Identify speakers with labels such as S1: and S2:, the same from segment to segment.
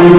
S1: Good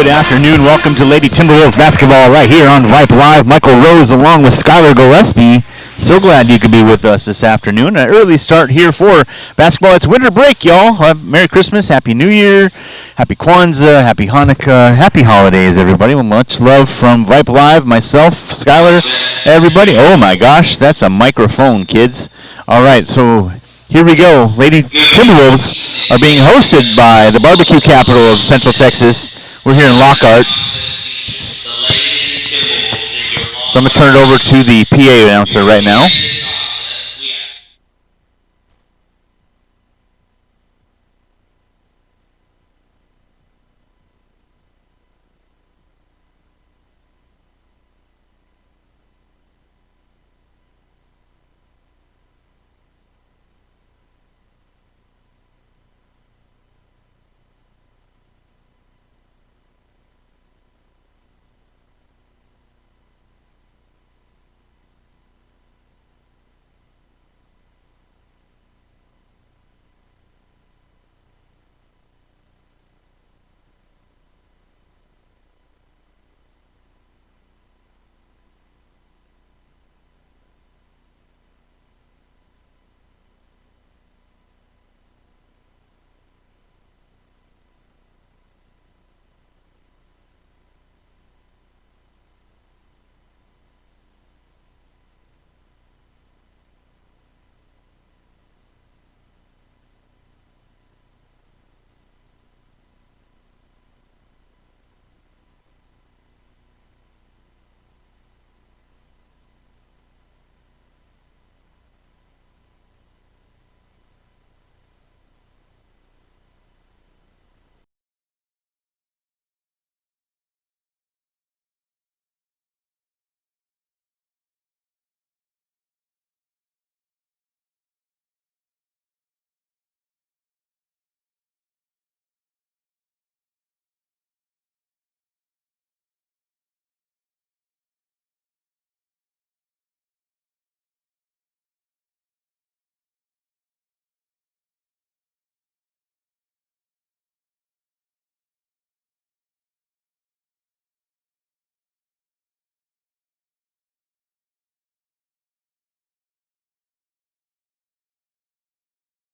S1: afternoon. Welcome to Lady Timberwolves basketball right here on Vype Live. Michael Rose along with Skylar Gillespie. So glad you could be with us this afternoon. An early start here for basketball. It's winter break, y'all. Merry Christmas, Happy New Year, Happy Kwanzaa, Happy Hanukkah, Happy Holidays, everybody. Well, much love from Vype Live, myself, Skylar, everybody. Oh my gosh, that's a microphone, kids. All right, so here we go. Lady Timberwolves are being hosted by the barbecue capital of Central Texas. We're here in Lockhart. So I'm going to turn it over to the PA announcer right now.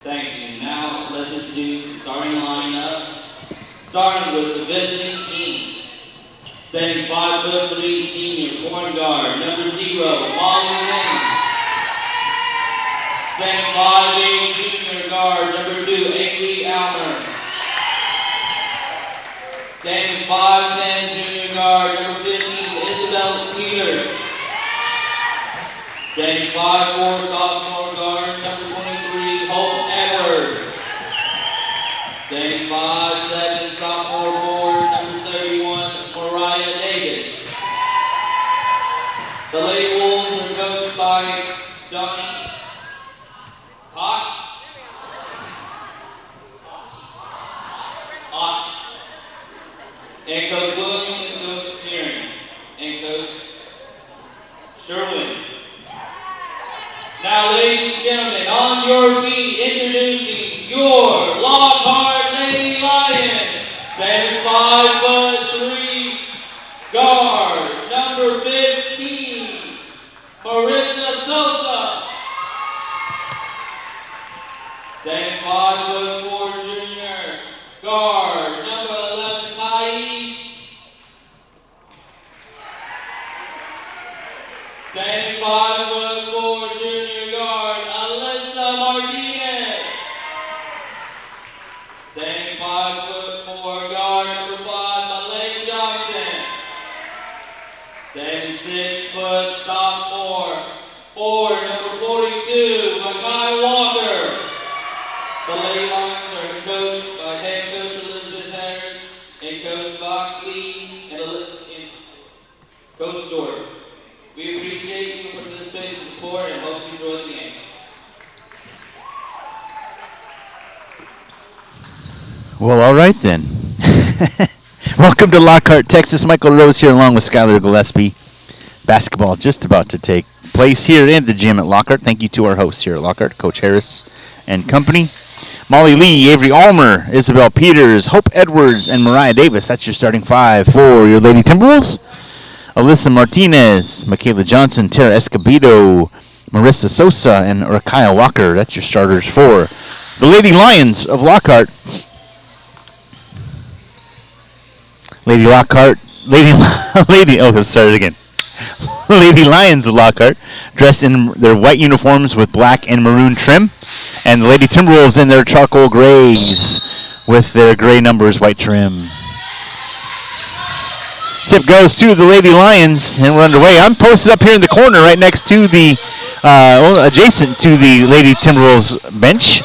S2: Thank you. Now let's introduce the starting lineup, starting with the visiting team. Standing 5'3" senior point guard, number 0, Molly Lynn. Standing 5'8" junior guard, number 2, Avery Almer. Standing 5'10" junior guard, number 15, Isabel Peters. Standing 5'4" sophomore guard, number 23, Hope Edwards. Standing 5'7" sophomore forward, number 31, Mariah Davis. The Lady Wolves are coached by Donnie Ott. And Coach William and Coach Kieran. And Coach Sherwin. Now, ladies and gentlemen, on your feet, introducing your Lockhart Lady Lion, standing 5'3" guard, number 15, Marissa Sosa. Standing 5'4" junior guard, number 11, Thais. Standing 5'4" junior guard, Alyssa Martinez. Standing 5'4" guard, number 5, Malay Johnson. Standing 6' sophomore forward, number 42, Makai Walker. The Lady Lions are coached by head coach Elizabeth Harris and Coach Bach Lee and Coach Stewart. We appreciate your participation and support and hope you enjoy the game.
S1: Well, all right then. Welcome to Lockhart, Texas. Michael Rose here along with Skylar Gillespie. Basketball just about to take place here in the gym at Lockhart. Thank you to our hosts here at Lockhart, Coach Harris and company. Molly Lee, Avery Almer, Isabel Peters, Hope Edwards, and Mariah Davis. That's your starting five for your Lady Timberwolves. Alyssa Martinez, Michaela Johnson, Tara Escobedo, Marissa Sosa, and Rakaya Walker. That's your starters for the Lady Lions of Lockhart. Lady Lockhart, let's start it again. Lady Lions of Lockhart, dressed in their white uniforms with black and maroon trim, and the Lady Timberwolves in their charcoal grays with their gray numbers, white trim. Tip goes to the Lady Lions, and we're underway. I'm posted up here in the corner right next to the, adjacent to the Lady Timberwolves bench.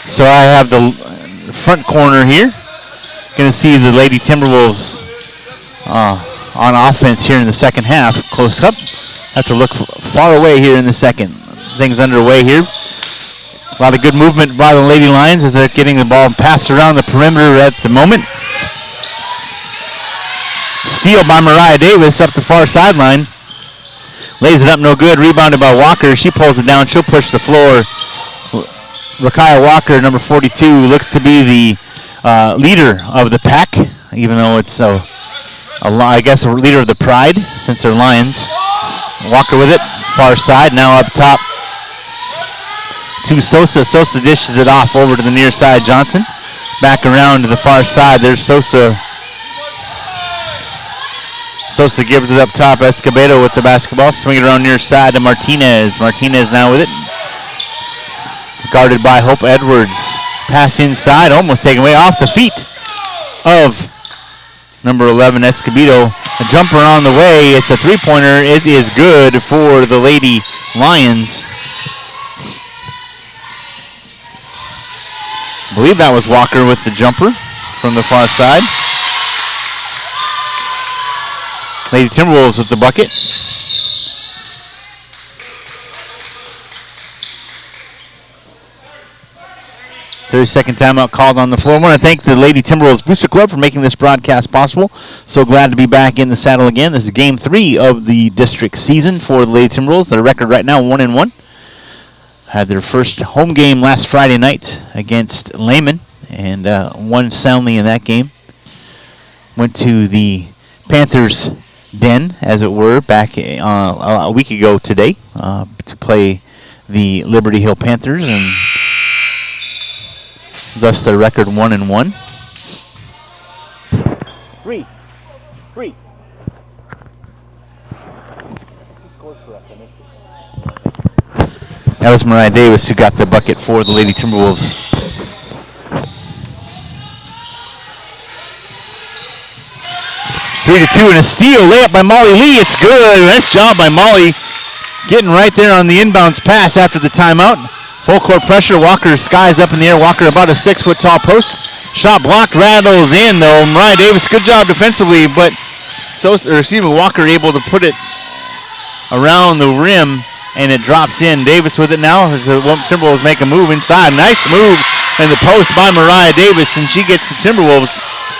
S1: So I have the front corner here. Going to see the Lady Timberwolves on offense here in the second half. Close up. Have to look far away here in the second. Things underway here. A lot of good movement by the Lady Lions as they're getting the ball passed around the perimeter at the moment. Steal by Mariah Davis up the far sideline. Lays it up, no good. Rebounded by Walker. She pulls it down. She'll push the floor. Rakaya Walker, number 42, looks to be the leader of the pack, even though it's I guess a leader of the pride since they're Lions. Walker with it, far side, now up top to Sosa. Sosa dishes it off over to the near side. Johnson back around to the far side. There's Sosa. Sosa gives it up top. Escobedo with the basketball. Swing it around near side to Martinez. Martinez now with it. Guarded by Hope Edwards. Pass inside, almost taken away off the feet of number 11, Escobedo. A jumper on the way. It's a three-pointer. It is good for the Lady Lions. I believe that was Walker with the jumper from the far side. Lady Timberwolves with the bucket. 30-second timeout called on the floor. I want to thank the Lady Timberwolves Booster Club for making this broadcast possible. So glad to be back in the saddle again. This is Game 3 of the district season for the Lady Timberwolves. Their record right now, 1-1. Had their first home game last Friday night against Lehman and won soundly in that game. Went to the Panthers' den, as it were, back a week ago today to play the Liberty Hill Panthers, and thus their record 1-1. Three. That was Mariah Davis who got the bucket for the Lady Timberwolves. Three to two and a steal. Layup by Molly Lee. It's good. Nice job by Molly. Getting right there on the inbounds pass after the timeout. Full court pressure. Walker skies up in the air. Walker about a 6-foot tall post. Shot blocked. Rattles in though. Mariah Davis, good job defensively, but Walker able to put it around the rim, and it drops in. Davis with it now. The Timberwolves make a move inside. Nice move in the post by Mariah Davis, and she gets the Timberwolves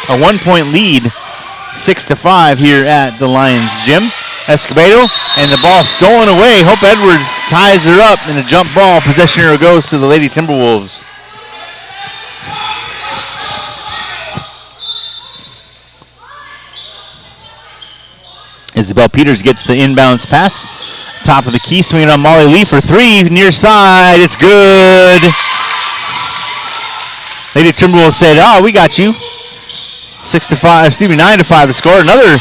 S1: a 1-point lead, 6-5 here at the Lions gym. Escobedo, and the ball stolen away. Hope Edwards ties her up in a jump ball. Possession arrow goes to the Lady Timberwolves. Isabel Peters gets the inbounds pass. Top of the key, swinging on Molly Lee for three. Near side, it's good. Lady Timberwolves said, "Oh, we got you." 9-5 to score. Another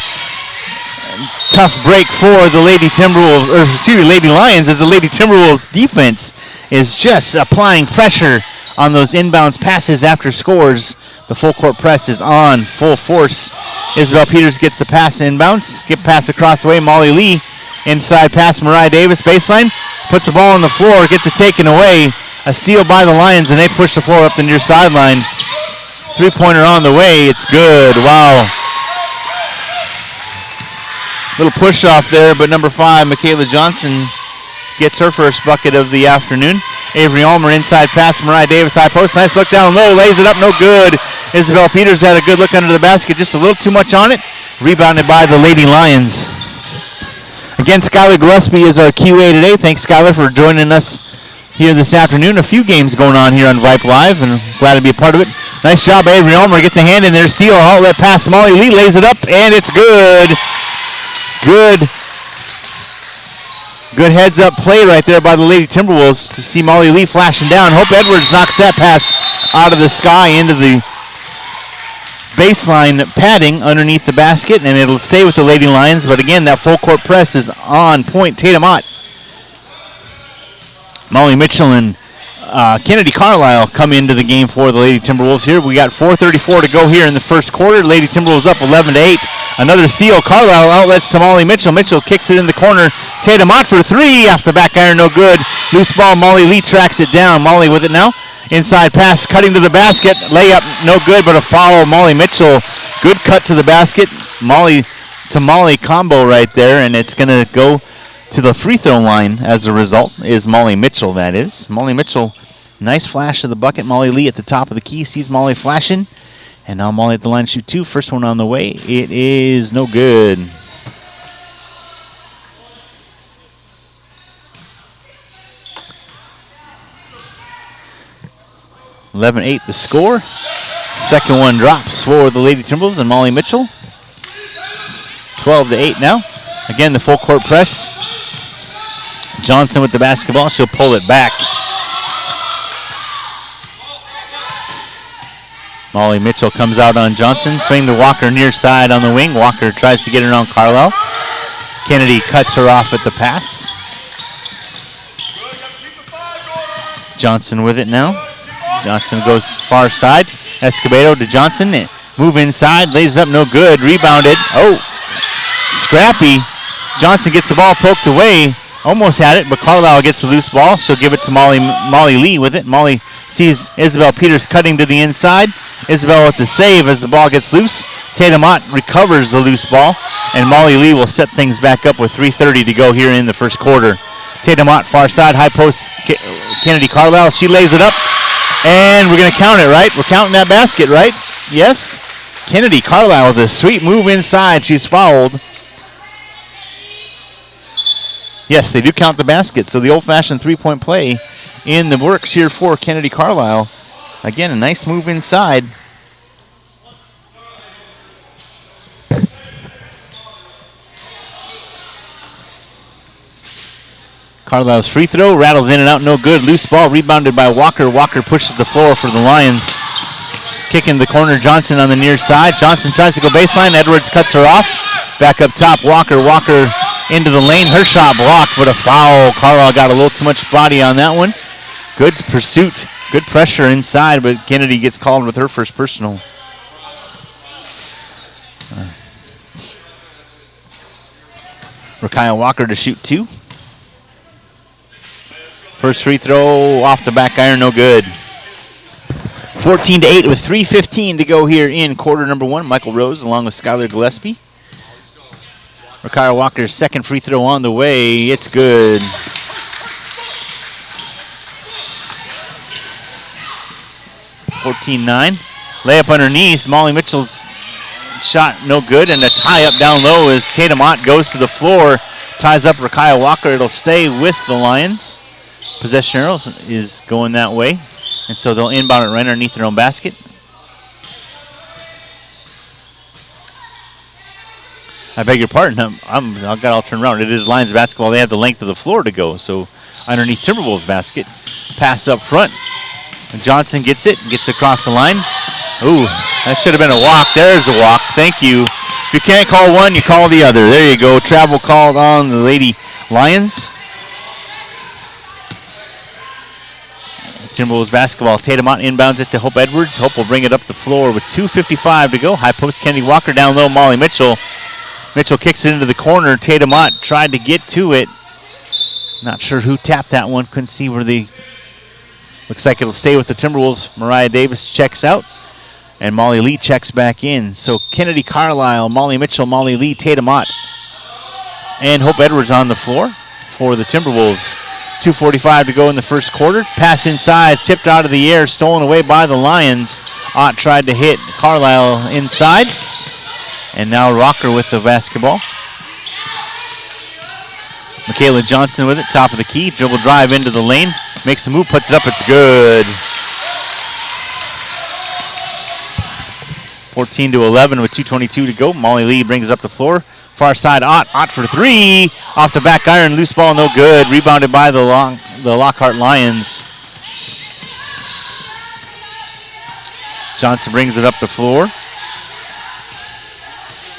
S1: tough break for the Lady Lions, as the Lady Timberwolves defense is just applying pressure on those inbounds passes after scores. The full court press is on full force. Isabel Peters gets the pass inbounds. Skip pass across the way. Molly Lee inside pass. Mariah Davis baseline. Puts the ball on the floor. Gets it taken away. A steal by the Lions, and they push the floor up the near sideline. Three-pointer on the way. It's good. Wow. Little push off there, but number 5, Michaela Johnson, gets her first bucket of the afternoon. Avery Ulmer inside pass. Mariah Davis high post. Nice look down low. Lays it up. No good. Isabel Peters had a good look under the basket, just a little too much on it. Rebounded by the Lady Lions. Again, Skylar Gillespie is our QA today. Thanks, Skylar, for joining us here this afternoon. A few games going on here on Vype Live, and glad to be a part of it. Nice job, Avery Ulmer gets a hand in there. Steal, outlet pass. Molly Lee lays it up, and it's good. Good heads-up play right there by the Lady Timberwolves to see Molly Lee flashing down. Hope Edwards knocks that pass out of the sky into the baseline padding underneath the basket, and it'll stay with the Lady Lions. But again, that full court press is on point. Tatum Ott, Molly Mitchell, and Kennedy Carlisle come into the game for the Lady Timberwolves here. We got 4:34 to go here in the first quarter. Lady Timberwolves up 11-8. Another steal. Carlisle outlets to Molly Mitchell. Mitchell kicks it in the corner. Tatum Ott for three. Off the back iron, no good. Loose ball. Molly Lee tracks it down. Molly with it now. Inside pass, cutting to the basket. Layup, no good, but a foul. Molly Mitchell, good cut to the basket. Molly to Molly combo right there, and it's going to go to the free throw line as a result, is Molly Mitchell, that is. Molly Mitchell, nice flash to the bucket. Molly Lee at the top of the key, sees Molly flashing, and now Molly at the line to shoot two. First one on the way. It is no good. (11-8) the score. Second one drops for the Lady Timberwolves and Molly Mitchell. 12-8 now. Again, the full court press. Johnson with the basketball. She'll pull it back. Molly Mitchell comes out on Johnson. Swing to Walker near side on the wing. Walker tries to get it on Carlisle. Kennedy cuts her off at the pass. Johnson with it now. Johnson goes far side. Escobedo to Johnson. Move inside. Lays it up. No good. Rebounded. Oh. Scrappy. Johnson gets the ball poked away. Almost had it, but Carlisle gets the loose ball. She'll give it to Molly Lee with it. Molly sees Isabel Peters cutting to the inside. Isabel with the save as the ball gets loose. Tatum Ott recovers the loose ball, and Molly Lee will set things back up with 3:30 to go here in the first quarter. Tatum Ott far side, high post, Kennedy Carlisle. She lays it up, and we're going to count it, right? We're counting that basket, right? Yes? Kennedy Carlisle with a sweet move inside. She's fouled. Yes, they do count the basket, so the old-fashioned three-point play in the works here for Kennedy Carlisle. Again, a nice move inside. Carlisle's free throw rattles in and out, no good. Loose ball rebounded by Walker. Walker pushes the floor for the Lions. Kicking the corner, Johnson on the near side. Johnson tries to go baseline. Edwards cuts her off. Back up top, Walker. Walker into the lane. Her shot blocked, but a foul. Carlisle got a little too much body on that one. Good pursuit. Good pressure inside, but Kennedy gets called with her first personal. Rakiah Walker to shoot two. First free throw off the back iron, no good. 14-8 with 3:15 to go here in quarter number one. Michael Rose along with Skylar Gillespie. Rakiah Walker's second free throw on the way. It's good. (14-9). Layup underneath. Molly Mitchell's shot no good, and a tie up down low as Tatum Ott goes to the floor. Ties up Rakiah Walker. It'll stay with the Lions. Possession arrow is going that way, and so they'll inbound it right underneath their own basket. I beg your pardon. I'll turn around. It is Lions basketball. They have the length of the floor to go, so underneath Timberwolves basket. Pass up front. And Johnson gets it, gets across the line. Ooh, that should have been a walk. There's a walk. Thank you. If you can't call one, you call the other. There you go. Travel called on the Lady Lions. Timberwolves basketball. Tatum Ott inbounds it to Hope Edwards. Hope will bring it up the floor with 2:55 to go. High post Kennedy Walker down low. Molly Mitchell. Mitchell kicks it into the corner. Tatum Ott tried to get to it. Not sure who tapped that one. Couldn't see where the... Looks like it'll stay with the Timberwolves. Mariah Davis checks out. And Molly Lee checks back in. So Kennedy Carlisle, Molly Mitchell, Molly Lee, Tatum Ott, and Hope Edwards on the floor for the Timberwolves. 2:45 to go in the first quarter. Pass inside, tipped out of the air, stolen away by the Lions. Ott tried to hit Carlisle inside. And now Rocker with the basketball. Michaela Johnson with it, top of the key. Dribble drive into the lane. Makes a move, puts it up, it's good. 14-11 with 2:22 to go. Molly Lee brings it up the floor. Far side, Ott for three. Off the back iron, loose ball, no good. Rebounded by the Lockhart Lions. Johnson brings it up the floor.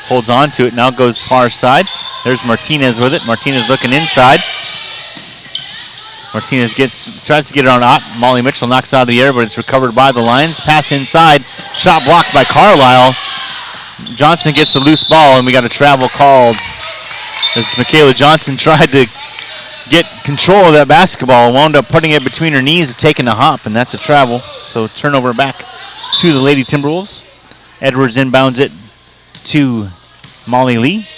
S1: Holds on to it, now goes far side. There's Martinez with it. Martinez looking inside. Martinez tries to get it on Ott. Molly Mitchell knocks out of the air, but it's recovered by the Lions. Pass inside. Shot blocked by Carlisle. Johnson gets the loose ball, and we got a travel called as Michaela Johnson tried to get control of that basketball and wound up putting it between her knees and taking a hop, and that's a travel. So turnover back to the Lady Timberwolves. Edwards inbounds it to Molly Lee.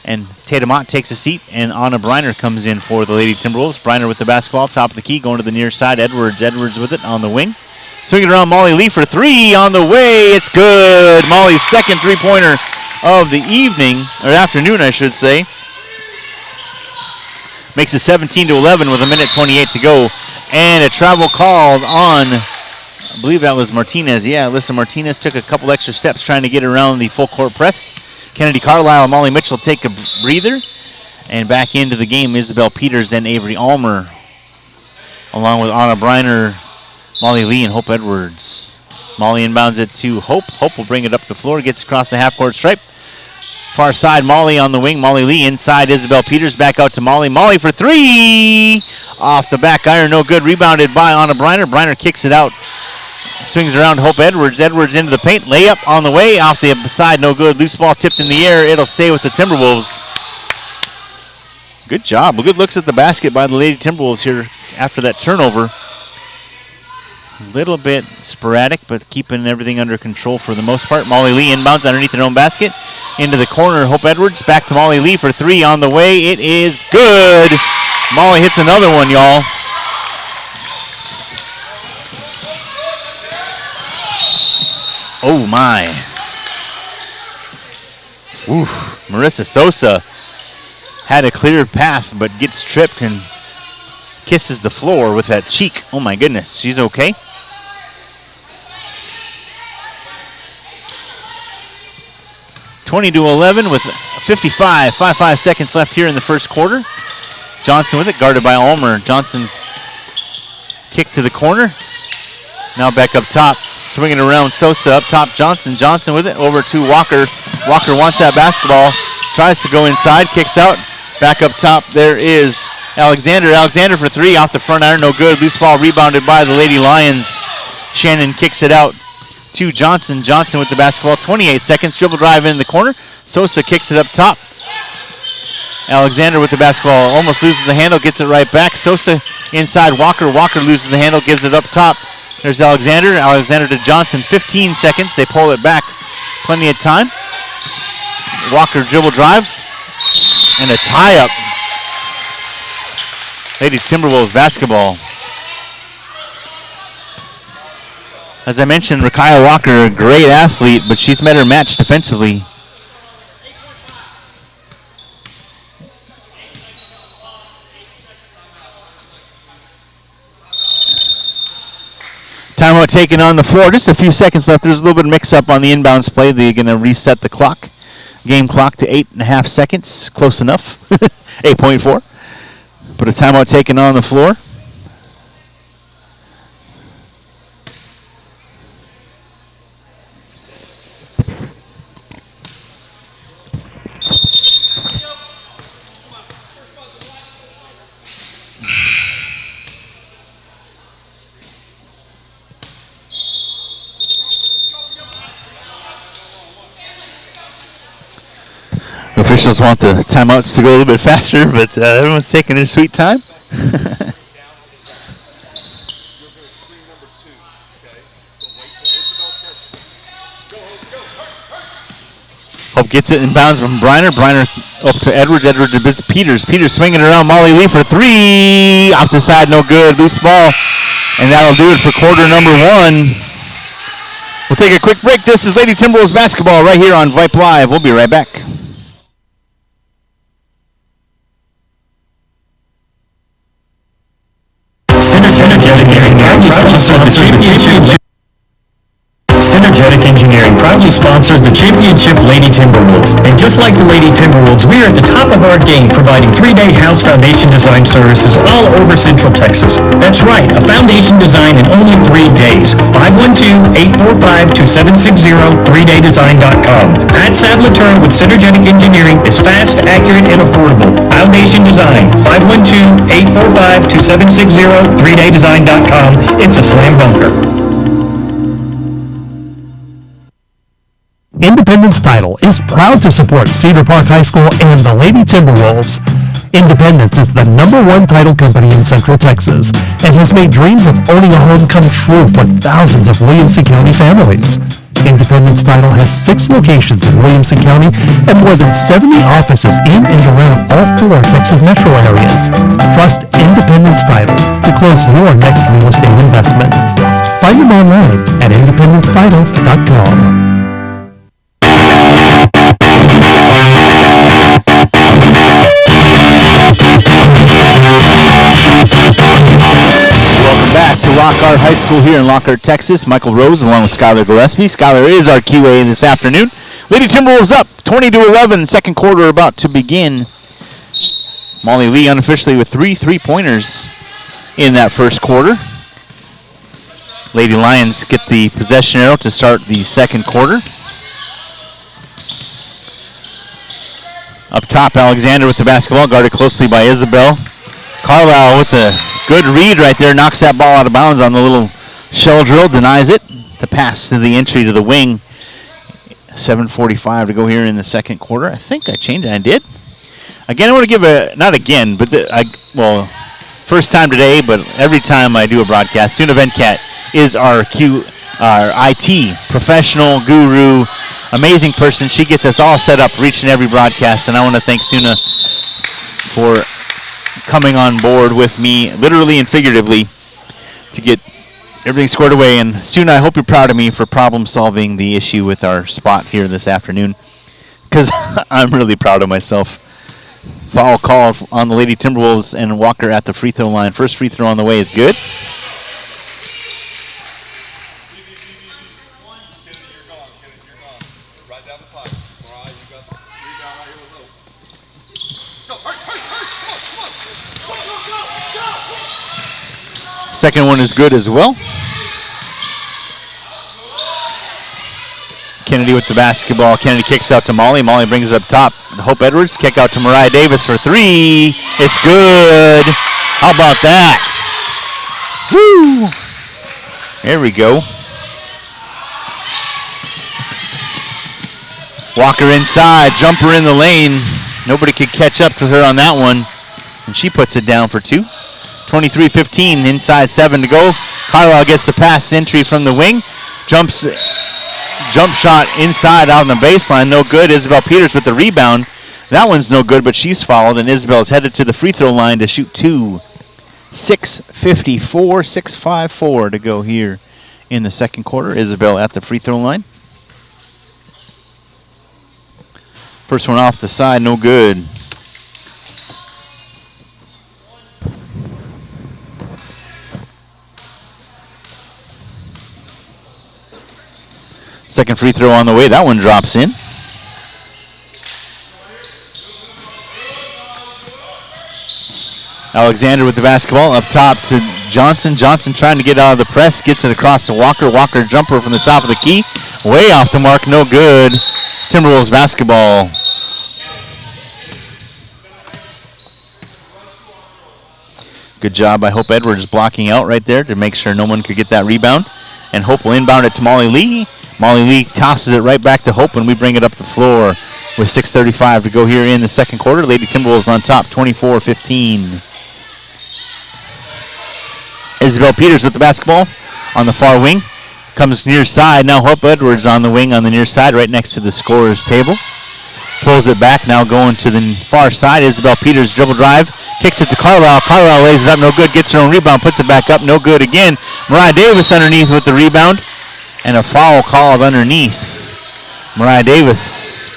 S1: And Tatum Ott takes a seat, and Anna Briner comes in for the Lady Timberwolves. Briner with the basketball, top of the key, going to the near side. Edwards with it on the wing. Swinging around Molly Lee for three on the way. It's good. Molly's second three-pointer of the evening, or afternoon, I should say. Makes it 17-11 with 1:28 to go. And a travel called on, I believe that was Martinez. Yeah, listen, Martinez took a couple extra steps trying to get around the full court press. Kennedy Carlisle and Molly Mitchell take a breather. And back into the game, Isabel Peters and Avery Almer, along with Anna Briner, Molly Lee, and Hope Edwards. Molly inbounds it to Hope. Hope will bring it up the floor, gets across the half-court stripe. Far side, Molly on the wing. Molly Lee inside, Isabel Peters back out to Molly. Molly for three! Off the back iron, no good. Rebounded by Anna Briner. Briner kicks it out. Swings it around to Hope Edwards. Edwards into the paint. Layup on the way. Off the side, no good. Loose ball tipped in the air. It'll stay with the Timberwolves. Good job. Good looks at the basket by the Lady Timberwolves here after that turnover. A little bit sporadic, but keeping everything under control for the most part. Molly Lee inbounds underneath her own basket. Into the corner, Hope Edwards. Back to Molly Lee for three on the way. It is good. Molly hits another one, y'all. Oh, my. Oof. Marissa Sosa had a clear path, but gets tripped and kisses the floor with that cheek. Oh, my goodness. She's okay. (20-11) with 55 seconds left here in the first quarter. Johnson with it, guarded by Ulmer. Johnson kick to the corner. Now back up top. Swinging around Sosa up top. Johnson with it over to Walker. Walker wants that basketball. Tries to go inside. Kicks out. Back up top. There is Alexander. Alexander for three off the front iron. No good. Loose ball rebounded by the Lady Lions. Shannon kicks it out to Johnson. Johnson with the basketball. 28 seconds. Dribble drive in the corner. Sosa kicks it up top. Alexander with the basketball. Almost loses the handle. Gets it right back. Sosa inside Walker. Walker loses the handle. Gives it up top. There's Alexander. Alexander to Johnson. 15 seconds. They pull it back. Plenty of time. Walker dribble drive. And a tie-up. Lady Timberwolves basketball. As I mentioned, Rakaya Walker, a great athlete, but she's met her match defensively. Timeout taken on the floor. Just a few seconds left. There's a little bit of mix-up on the inbounds play. They're going to reset the clock. Game clock to 8.5 seconds. Close enough. 8.4. But a timeout taken on the floor. Officials want the timeouts to go a little bit faster, but everyone's taking their sweet time. Hope gets it in bounds from Briner. Briner up to Edwards. Edwards to Peters. Peters swinging around Molly Lee for three. Off the side, no good. Loose ball. And that'll do it for quarter number one. We'll take a quick break. This is Lady Timberwolves basketball right here on Vype Live. We'll be right back.
S3: Synergetic Engineering proudly sponsors the championship Lady Timberwolves. And just like the Lady Timberwolves, we are at the top of our game providing 3-day house foundation design services all over Central Texas. That's right, a foundation design in only 3 days. 512-845-2760, 3daydesign.com. Pat Sablaturn with Synergetic Engineering is fast, accurate, and affordable. Foundation design, 512-845-2760, 3daydesign.com. It's a slam bunker.
S4: Independence Title is proud to support Cedar Park High School and the Lady Timberwolves. Independence is the #1 title company in Central Texas and has made dreams of owning a home come true for thousands of Williamson County families. Independence Title has 6 locations in Williamson County and more than 70 offices in and around all 4 Texas metro areas. Trust Independence Title to close your next real estate investment. Find them online at independencetitle.com.
S1: Welcome back to Lockhart High School here in Lockhart, Texas. Michael Rose along with Skylar Gillespie. Skylar is our QA this afternoon. Lady Timberwolves up 20-11. Second quarter about to begin. Molly Lee unofficially with 3 3-pointers in that first quarter. Lady Lions get the possession arrow to start the second quarter. Up top, Alexander with the basketball, guarded closely by Isabel. Carlisle with a good read right there, knocks that ball out of bounds on the little shell drill, denies it. The pass to the entry to the wing. 7:45 to go here in the second quarter. I think I changed it. I did. Again, I want to give not again, but first time today, but every time I do a broadcast, Suna Venkat is our IT professional guru, amazing person. She gets us all set up for each and every broadcast, and I want to thank Suna for coming on board with me, literally and figuratively, to get everything squared away. And Suna, I hope you're proud of me for problem solving the issue with our spot here this afternoon, because I'm really proud of myself. Foul call on the Lady Timberwolves, and Walker at the free throw line. First free throw on the way is good. Second one is good as well. Kennedy with the basketball. Kennedy kicks out to Molly. Molly brings it up top. Hope Edwards. Kick out to Mariah Davis for 3. It's good. How about that? Woo! There we go. Walker inside. Jumper in the lane. Nobody could catch up to her on that one. And she puts it down for 2. 23-15, inside 7 to go. Carlisle gets the pass entry from the wing. Jump shot inside out on the baseline, no good. Isabel Peters with the rebound. That one's no good, but she's fouled, and Isabel is headed to the free throw line to shoot 2. 6:54 to go here in the second quarter. Isabel at the free throw line. First one off the side, no good. Second free throw on the way. That one drops in. Alexander with the basketball up top to Johnson. Johnson trying to get out of the press. Gets it across to Walker. Walker jumper from the top of the key. Way off the mark. No good. Timberwolves basketball. Good job by Hope Edwards blocking out right there to make sure no one could get that rebound. And Hope will inbound it to Molly Lee. Molly Lee tosses it right back to Hope, and we bring it up the floor with 6:35 to go here in the second quarter. Lady Timberwolves on top, 24-15. Isabel Peters with the basketball on the far wing. Comes near side. Now Hope Edwards on the wing on the near side right next to the scorer's table. Pulls it back, now going to the far side. Isabel Peters dribble drive. Kicks it to Carlisle. Carlisle lays it up, no good. Gets her own rebound, puts it back up, no good again. Mariah Davis underneath with the rebound. And a foul called underneath. Mariah Davis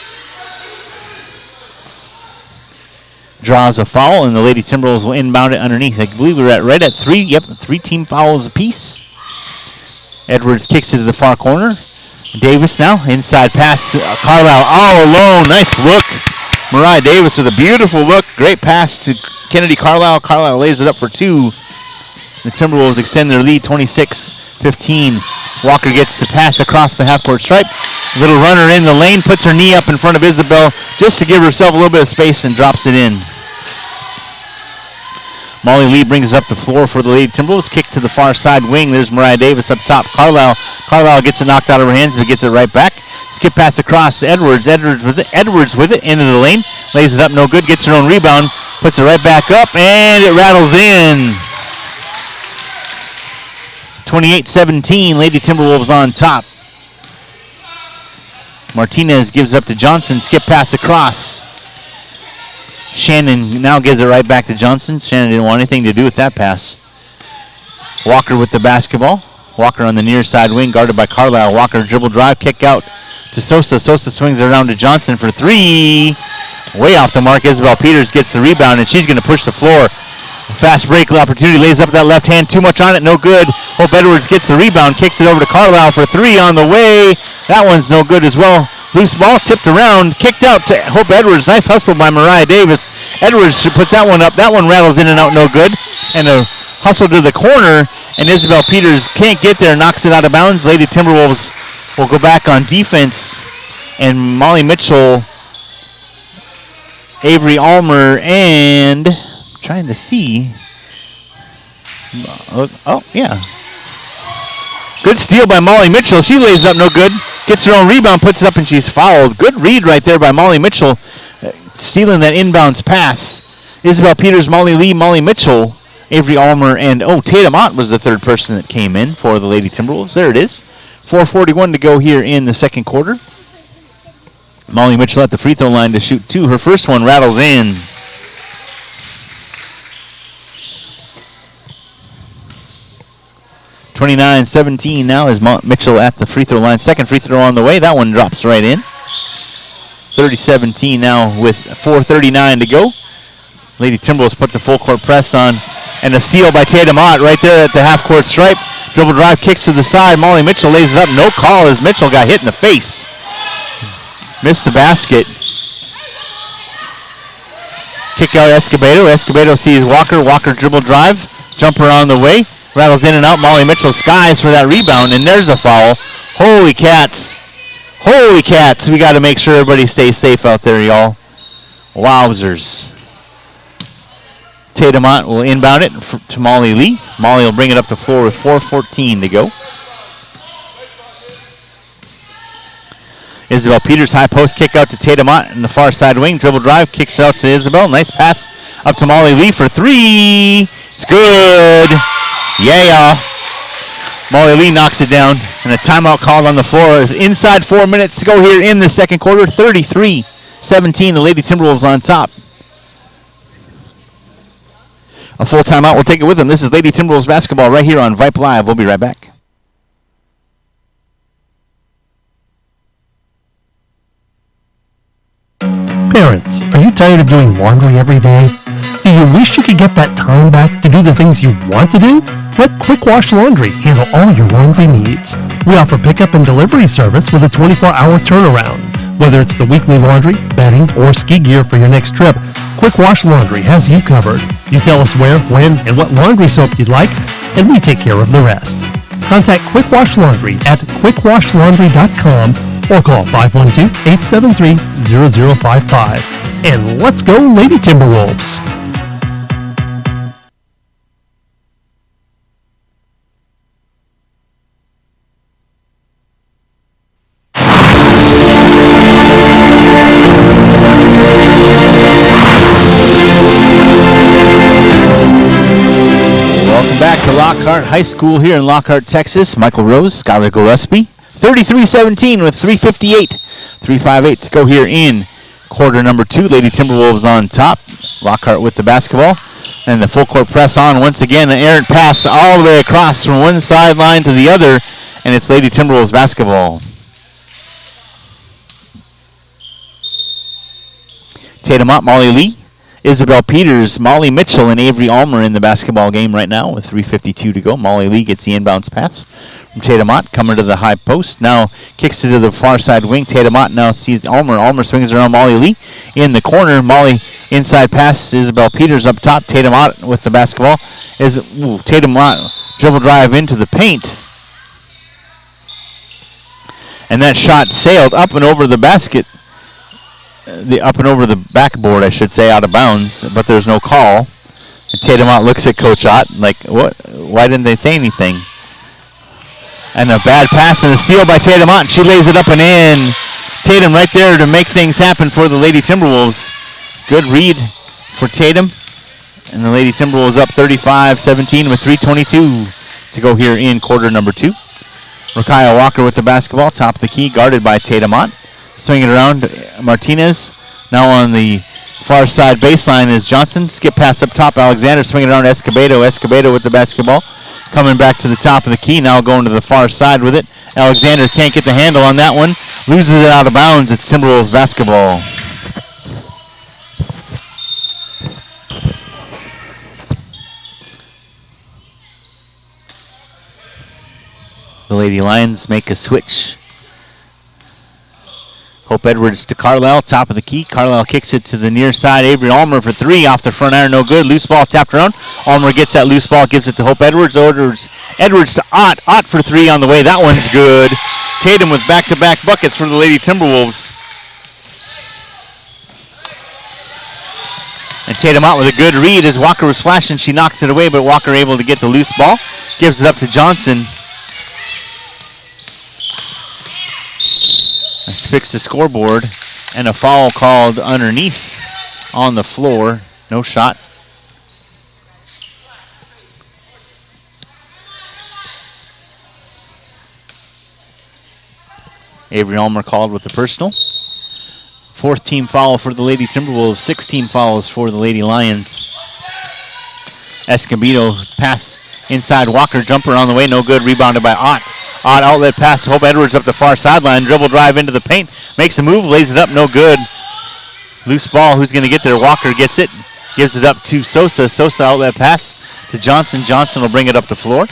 S1: draws a foul, and the Lady Timberwolves will inbound it underneath. I believe we're right at 3. Yep, 3 team fouls apiece. Edwards kicks it to the far corner. Davis now, inside pass. Carlisle all alone. Nice look. Mariah Davis with a beautiful look. Great pass to Kennedy Carlisle. Carlisle lays it up for 2. The Timberwolves extend their lead 26-15. Walker gets the pass across the half-court stripe. Little runner in the lane, puts her knee up in front of Isabel just to give herself a little bit of space and drops it in. Molly Lee brings it up the floor for the Lady Timberwolves. Kick to the far side wing. There's Mariah Davis up top. Carlisle gets it knocked out of her hands, but gets it right back. Skip pass across Edwards. Edwards with it into the lane. Lays it up, no good. Gets her own rebound. Puts it right back up, and it rattles in. 28-17. Lady Timberwolves on top. Martinez gives up to Johnson. Skip pass across. Shannon now gives it right back to Johnson. Shannon didn't want anything to do with that pass. Walker with the basketball. Walker on the near side wing, guarded by Carlisle. Walker dribble drive, kick out to Sosa. Sosa swings it around to Johnson for 3. Way off the mark. Isabel Peters gets the rebound, and she's going to push the floor. Fast break opportunity, lays up that left hand. Too much on it, no good. Hope Edwards gets the rebound, kicks it over to Carlisle for 3 on the way. That one's no good as well. Loose ball tipped around, kicked out to Hope Edwards. Nice hustle by Mariah Davis. Edwards puts that one up. That one rattles in and out, no good. And a hustle to the corner, and Isabel Peters can't get there, knocks it out of bounds. Lady Timberwolves will go back on defense, and Molly Mitchell, Avery Almer, and trying to see. Oh, yeah. Good steal by Molly Mitchell. She lays up, no good. Gets her own rebound, puts it up, and she's fouled. Good read right there by Molly Mitchell, stealing that inbounds pass. Isabel Peters, Molly Lee, Molly Mitchell, Avery Almer, and Tatum Ott was the third person that came in for the Lady Timberwolves. There it is. 4:41 to go here in the second quarter. Molly Mitchell at the free throw line to shoot 2. Her first one rattles in. (29-17) now is Mitchell at the free throw line. Second free throw on the way. That one drops right in. 30-17 now with 4:39 to go. Lady Timberwolves put the full court press on. And a steal by Tatum Ott right there at the half court stripe. Dribble drive, kicks to the side. Molly Mitchell lays it up. No call as Mitchell got hit in the face. Missed the basket. Kick out Escobedo. Escobedo sees Walker. Walker dribble drive. Jumper on the way. Rattles in and out. Molly Mitchell skies for that rebound, and there's a foul. Holy cats. Holy cats. We got to make sure everybody stays safe out there, y'all. Wowzers. Tatum Ott will inbound it to Molly Lee. Molly will bring it up the floor with 4:14 to go. Isabel Peters, high post kick out to Tatum Ott in the far side wing. Dribble drive, kicks it out to Isabel. Nice pass up to Molly Lee for 3. It's good. Yeah. Molly Lee knocks it down. And a timeout called on the floor. Inside 4 minutes to go here in the second quarter. 33-17, the Lady Timberwolves on top. A full timeout. We'll take it with them. This is Lady Timberwolves basketball right here on Vype Live. We'll be right back.
S4: Parents, are you tired of doing laundry every day? Do you wish you could get that time back to do the things you want to do? Let Quick Wash Laundry handle all your laundry needs. We offer pickup and delivery service with a 24-hour turnaround. Whether it's the weekly laundry, bedding, or ski gear for your next trip, Quick Wash Laundry has you covered. You tell us where, when, and what laundry soap you'd like, and we take care of the rest. Contact Quick Wash Laundry at quickwashlaundry.com or call 512-873-0055. And let's go, Lady Timberwolves!
S1: Back to Lockhart High School here in Lockhart, Texas. Michael Rose, Skylar Gillespie. 33-17 with 3:58 to go here in quarter number 2. Lady Timberwolves on top. Lockhart with the basketball. And the full court press on once again. An errant pass all the way across from one sideline to the other. and it's Lady Timberwolves basketball. Tatum Ott, Molly Lee, Isabel Peters, Molly Mitchell, and Avery Almer in the basketball game right now with 3:52 to go. Molly Lee gets the inbounds pass from Tatum Ott, coming to the high post. Now kicks it to the far side wing. Tatum Ott now sees Almer. Almer swings around Molly Lee in the corner. Molly inside pass. Isabel Peters up top. Tatum Ott with the basketball. Tatum Ott dribble drive into the paint. And that shot sailed up and over the basket. Up and over the backboard, I should say, out of bounds, but there's no call. And Tatum Ott looks at Coach Ott like, what? Why didn't they say anything? And a bad pass and a steal by Tatum Ott. She lays it up and in. Tatum right there to make things happen for the Lady Timberwolves. Good read for Tatum. And the Lady Timberwolves up 35-17 with 3:22 to go here in quarter number 2. Rakaya Walker with the basketball, top of the key, guarded by Tatum Ott. Swinging around, Martinez. Now on the far side baseline is Johnson. Skip pass up top, Alexander swinging around Escobedo. Escobedo with the basketball. Coming back to the top of the key, now going to the far side with it. Alexander can't get the handle on that one. Loses it out of bounds. It's Timberwolves basketball. The Lady Lions make a switch. Hope Edwards to Carlisle, top of the key. Carlisle kicks it to the near side. Avery Almer for 3 off the front iron, no good. Loose ball tapped around. Almer gets that loose ball, gives it to Hope Edwards. Edwards to Ott. Ott for 3 on the way. That one's good. Tatum with back-to-back buckets for the Lady Timberwolves. And Tatum Ott with a good read as Walker was flashing. She knocks it away, but Walker able to get the loose ball. Gives it up to Johnson. Let's fix the scoreboard. And a foul called underneath on the floor. No shot. Avery Almer called with the personal. 4th team foul for the Lady Timberwolves. 16 fouls for the Lady Lions. Escobedo pass inside. Walker jumper on the way. No good. Rebounded by Ott. Odd outlet pass. Hope Edwards up the far sideline. Dribble drive into the paint. Makes a move. Lays it up. No good. Loose ball. Who's going to get there? Walker gets it. Gives it up to Sosa. Sosa outlet pass to Johnson. Johnson will bring it up the floor.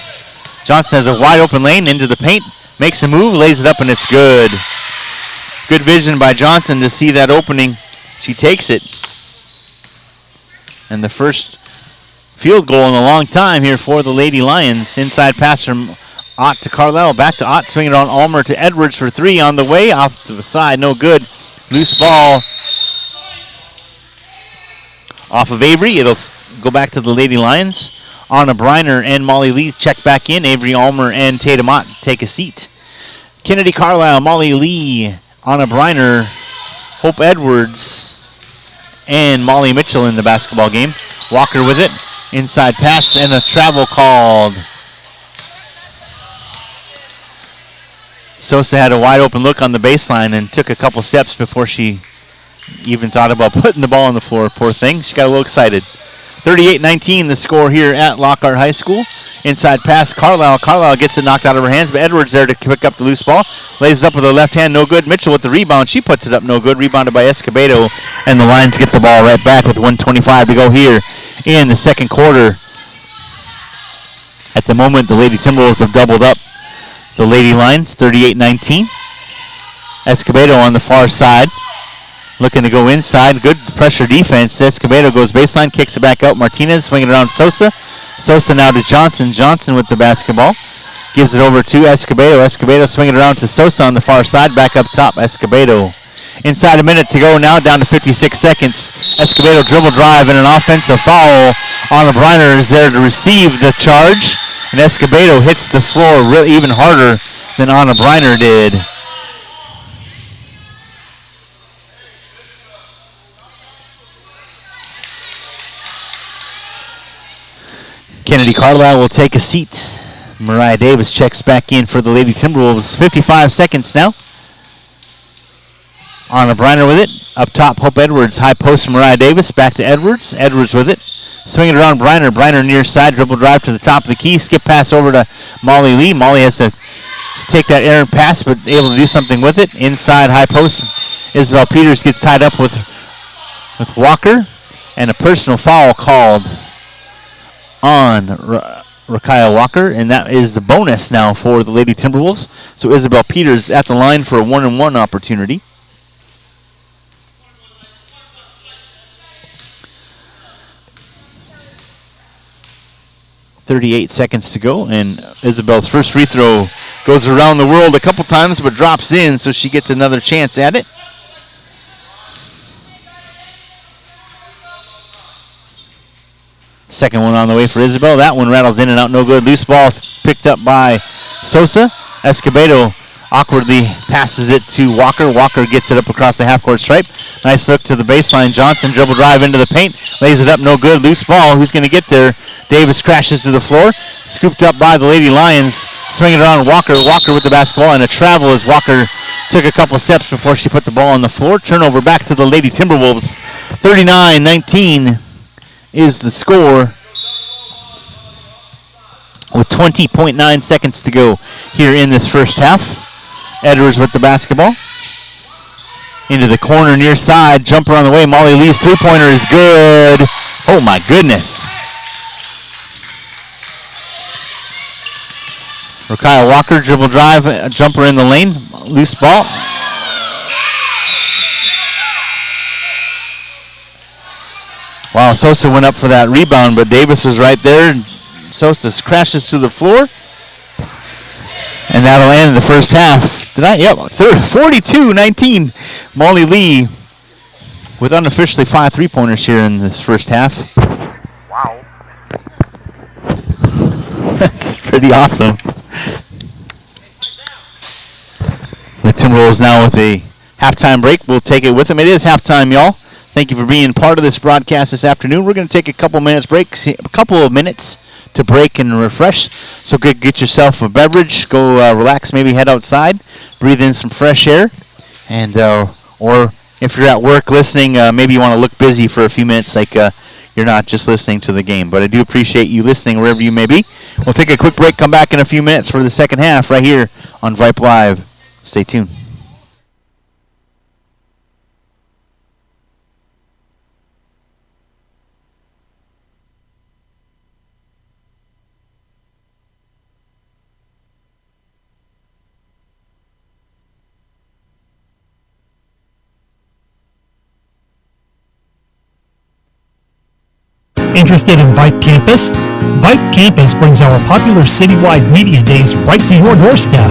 S1: Johnson has a wide open lane into the paint. Makes a move. Lays it up and it's good. Good vision by Johnson to see that opening. She takes it. And the first field goal in a long time here for the Lady Lions. Inside pass from Ott to Carlisle, back to Ott, swinging it on Almer to Edwards for 3 on the way, off to the side, no good. Loose ball off of Avery. It'll go back to the Lady Lions. Anna Briner and Molly Lee check back in. Avery Almer and Tatum Ott take a seat. Kennedy Carlisle, Molly Lee, Anna Briner, Hope Edwards, and Molly Mitchell in the basketball game. Walker with it. Inside pass and a travel called. Sosa had a wide open look on the baseline and took a couple steps before she even thought about putting the ball on the floor. Poor thing. She got a little excited. 38-19 the score here at Lockhart High School. Inside pass, Carlisle. Carlisle gets it knocked out of her hands, but Edwards there to pick up the loose ball. Lays it up with her left hand, no good. Mitchell with the rebound. She puts it up, no good. Rebounded by Escobedo, and the Lions get the ball right back with 1:25 to go here in the second quarter. At the moment, the Lady Timberwolves have doubled up the Lady Lions, 38-19. Escobedo on the far side, looking to go inside. Good pressure defense. Escobedo goes baseline, kicks it back out. Martinez swinging around Sosa. Sosa now to Johnson. Johnson with the basketball. Gives it over to Escobedo. Escobedo swinging around to Sosa on the far side. Back up top, Escobedo. Inside a minute to go now, down to 56 seconds. Escobedo dribble drive and an offensive foul. Anna Briner is there to receive the charge. And Escobedo hits the floor even harder than Anna Briner did. Kennedy Carlisle will take a seat. Mariah Davis checks back in for the Lady Timberwolves. 55 seconds now. Anna Briner with it. Up top, Hope Edwards. High post from Mariah Davis. Back to Edwards. Edwards with it. Swinging around Briner. Briner near side. Dribble drive to the top of the key. Skip pass over to Molly Lee. Molly has to take that errant pass, but able to do something with it. Inside high post, Isabel Peters gets tied up with Walker, and a personal foul called on Rakaya Walker, and that is the bonus now for the Lady Timberwolves. So Isabel Peters at the line for a 1-on-1 opportunity. .38 seconds to go, and Isabel's first free throw goes around the world a couple times, but drops in, so she gets another chance at it. Second one on the way for Isabel. That one rattles in and out, no good. Loose ball picked up by Sosa. Escobedo awkwardly passes it to Walker. Walker gets it up across the half-court stripe. Nice look to the baseline. Johnson dribble drive into the paint. Lays it up, no good. Loose ball. Who's going to get there? Davis crashes to the floor. Scooped up by the Lady Lions. Swinging it on Walker. Walker with the basketball, and a travel as Walker took a couple steps before she put the ball on the floor. Turnover back to the Lady Timberwolves. 39-19 is the score, with 20.9 seconds to go here in this first half. Edwards with the basketball. Into the corner near side. Jumper on the way. Molly Lee's three-pointer is good. Oh, my goodness. Rakaya Walker, dribble drive, jumper in the lane. Loose ball. Wow, Sosa went up for that rebound, but Davis was right there. Sosa crashes to the floor. And that'll end the first half. 42-19. Molly Lee with unofficially 5 3-pointers here in this first half.
S5: Wow.
S1: That's pretty awesome. The Timberwolves now with a halftime break. We'll take it with them. It is halftime, y'all. Thank you for being part of this broadcast this afternoon. We're going to take a couple of minutes to break and refresh. So get yourself a beverage, go relax, maybe head outside, breathe in some fresh air, and or if you're at work listening, maybe you want to look busy for a few minutes, like you're not just listening to the game. But I do appreciate you listening wherever you may be. We'll take a quick break, come back in a few minutes for the second half right here on Vype Live. Stay tuned.
S4: Interested in Vype Campus? Vype Campus brings our popular citywide media days right to your doorstep.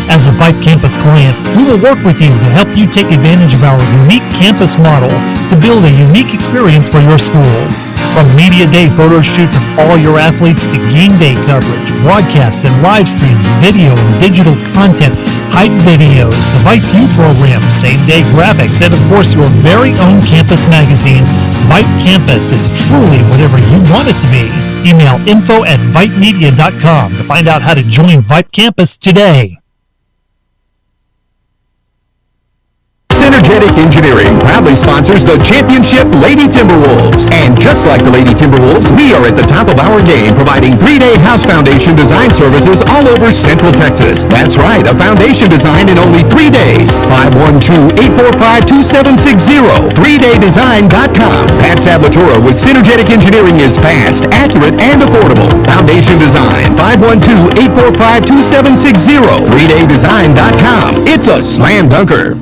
S4: As a Vype Campus client, we will work with you to help you take advantage of our unique campus model to build a unique experience for your school. From media day photo shoots of all your athletes to game day coverage, broadcasts and live streams, video and digital content, hype videos, the Vype U program, same-day graphics, and of course your very own campus magazine, Vype Campus is truly whatever you want it to be. Email info@vypemedia.com to find out how to join Vype Campus today.
S6: Synergetic Engineering proudly sponsors the championship Lady Timberwolves. And just like the Lady Timberwolves, we are at the top of our game providing 3-day house foundation design services all over Central Texas. That's right, a foundation design in only 3 days. 512-845-2760. 3daydesign.com. Pat Sablatura with Synergetic Engineering is fast, accurate, and affordable. Foundation design. 512-845-2760. 3daydesign.com. It's a slam dunker.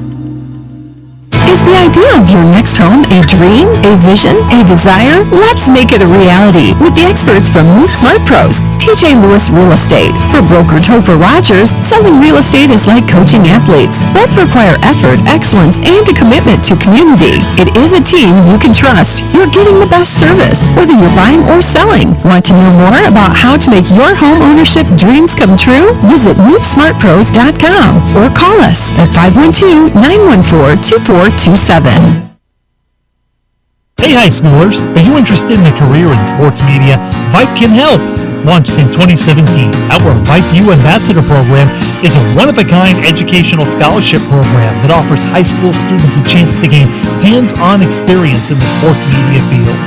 S7: Is the idea of your next home a dream, a vision, a desire? Let's make it a reality with the experts from Move Smart Pros, TJ Lewis Real Estate. For broker Topher Rogers, selling real estate is like coaching athletes. Both require effort, excellence, and a commitment to community. It is a team you can trust. You're getting the best service, whether you're buying or selling. Want to know more about how to make your home ownership dreams come true? Visit MoveSmartPros.com or call us at 512-914-2427.
S4: Hey high schoolers, are you interested in a career in sports media? Vype can help. Launched in 2017, our Vype U Ambassador Program is a one-of-a-kind educational scholarship program that offers high school students a chance to gain hands-on experience in the sports media field.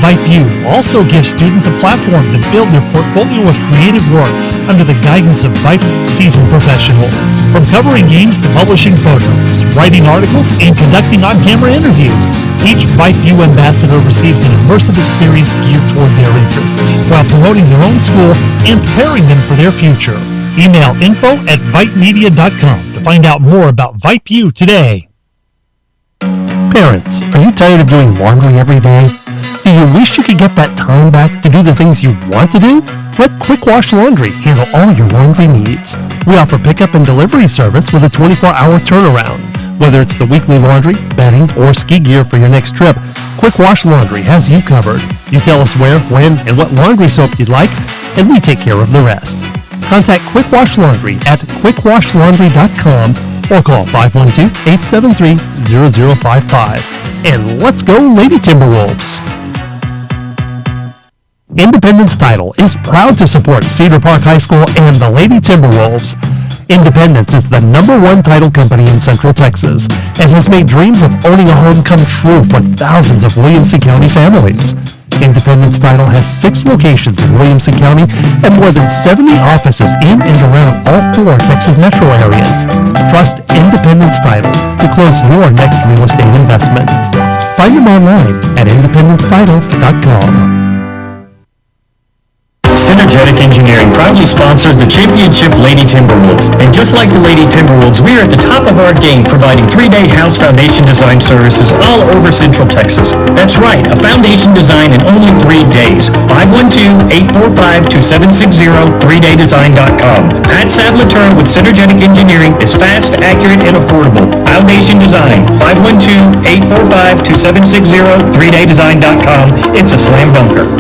S4: VypeU also gives students a platform to build their portfolio of creative work under the guidance of Vype's seasoned professionals. From covering games to publishing photos, writing articles, and conducting on-camera interviews, each VypeU ambassador receives an immersive experience geared toward their interests while promoting their own school and preparing them for their future. Email info@vypemedia.com to find out more about VypeU today. Parents, are you tired of doing laundry every day? Do you wish you could get that time back to do the things you want to do? Let Quick Wash Laundry handle all your laundry needs. We offer pickup and delivery service with a 24-hour turnaround. Whether it's the weekly laundry, bedding, or ski gear for your next trip, Quick Wash Laundry has you covered. You tell us where, when, and what laundry soap you'd like, and we take care of the rest. Contact Quick Wash Laundry at quickwashlaundry.com or call 512-873-0055. And let's go, Lady Timberwolves! Independence Title is proud to support Cedar Park High School and the Lady Timberwolves. Independence is the #1 title company in Central Texas and has made dreams of owning a home come true for thousands of Williamson County families. Independence Title has 6 locations in Williamson County and more than 70 offices in and around all 4 Texas metro areas. Trust Independence Title to close your next real estate investment. Find them online at independencetitle.com.
S3: Synergetic Engineering proudly sponsors the championship Lady Timberwolves. And just like the Lady Timberwolves, we are at the top of our game providing 3-day house foundation design services all over Central Texas. That's right, a foundation design in only 3 days. 512-845-2760, 3daydesign.com. Pat Sablaturn with Synergetic Engineering is fast, accurate, and affordable. Foundation design, 512-845-2760, 3daydesign.com. It's a slam dunker.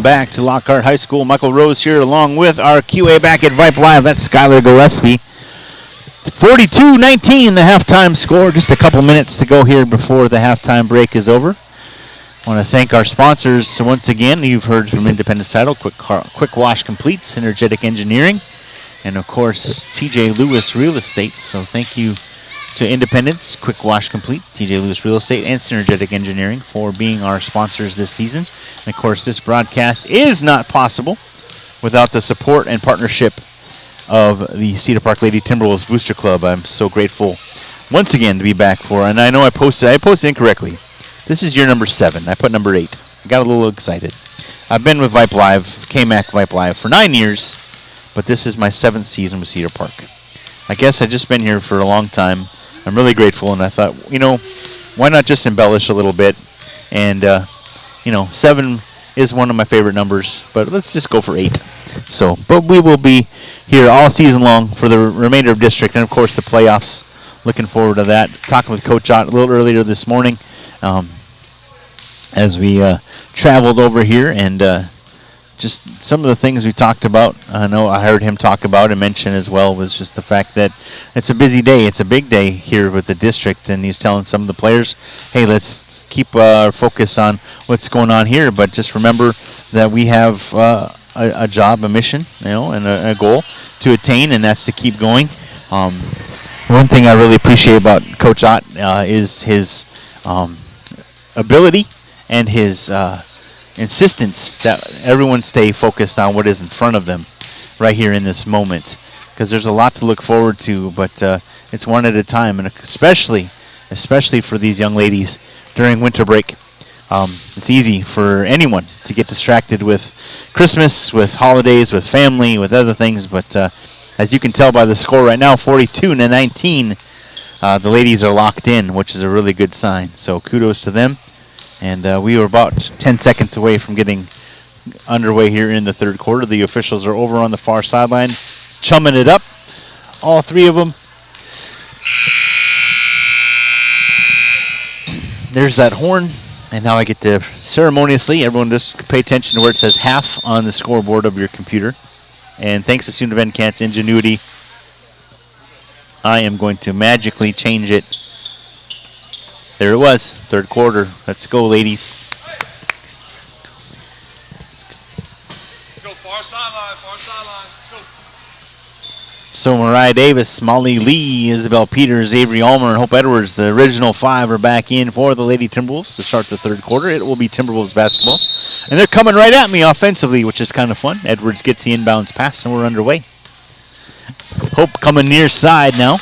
S1: Back to Lockhart High School. Michael Rose here along with our QA back at Vype Live. That's Skylar Gillespie. 42-19 the halftime score. Just a couple minutes to go here before the halftime break is over. I want to thank our sponsors once again. You've heard from Independence Title, Quick Wash Complete, Synergetic Engineering, and of course TJ Lewis Real Estate. So thank you to Independence, Quick Wash Complete, TJ Lewis Real Estate, and Synergetic Engineering for being our sponsors this season. And of course, this broadcast is not possible without the support and partnership of the Cedar Park Lady Timberwolves Booster Club. I'm so grateful once again to be back for, and I know I posted incorrectly. This is year number 7. I put number 8. I got a little excited. I've been with Vype Live, KMAC Vype Live, for 9 years, but this is my 7th season with Cedar Park. I guess I've just been here for a long time. I'm really grateful, and I thought, why not just embellish a little bit? And, 7 is one of my favorite numbers, but let's just go for 8. But we will be here all season long for the remainder of district, and of course the playoffs. Looking forward to that. Talking with Coach Ott a little earlier this morning as we traveled over here, and just some of the things we talked about. I know I heard him talk about and mention as well was just the fact that it's a busy day. It's a big day here with the district, and he's telling some of the players, hey, let's keep our focus on what's going on here, but just remember that we have a job, a mission, and a goal to attain, and that's to keep going. One thing I really appreciate about Coach Ott is his ability and his insistence that everyone stay focused on what is in front of them right here in this moment, because there's a lot to look forward to, but it's one at a time, and especially for these young ladies during winter break. It's easy for anyone to get distracted with Christmas, with holidays, with family, with other things, but as you can tell by the score right now, 42-19, the ladies are locked in, which is a really good sign, so kudos to them. And we were about 10 seconds away from getting underway here in the third quarter. The officials are over on the far sideline, chumming it up all three of them. There's that horn. And now I get to ceremoniously, everyone just pay attention to where it says half on the scoreboard of your computer. And thanks to Student of NCAT's ingenuity, I am going to magically change it. There it was, third quarter. Let's go, ladies.
S5: Let's go, far sideline, far sideline. Let's go.
S1: So Mariah Davis, Molly Lee, Isabel Peters, Avery Ulmer, and Hope Edwards, the original five, are back in for the Lady Timberwolves to start the third quarter. It will be Timberwolves basketball. And they're coming right at me offensively, which is kind of fun. Edwards gets the inbounds pass, and we're underway. Hope coming near side now.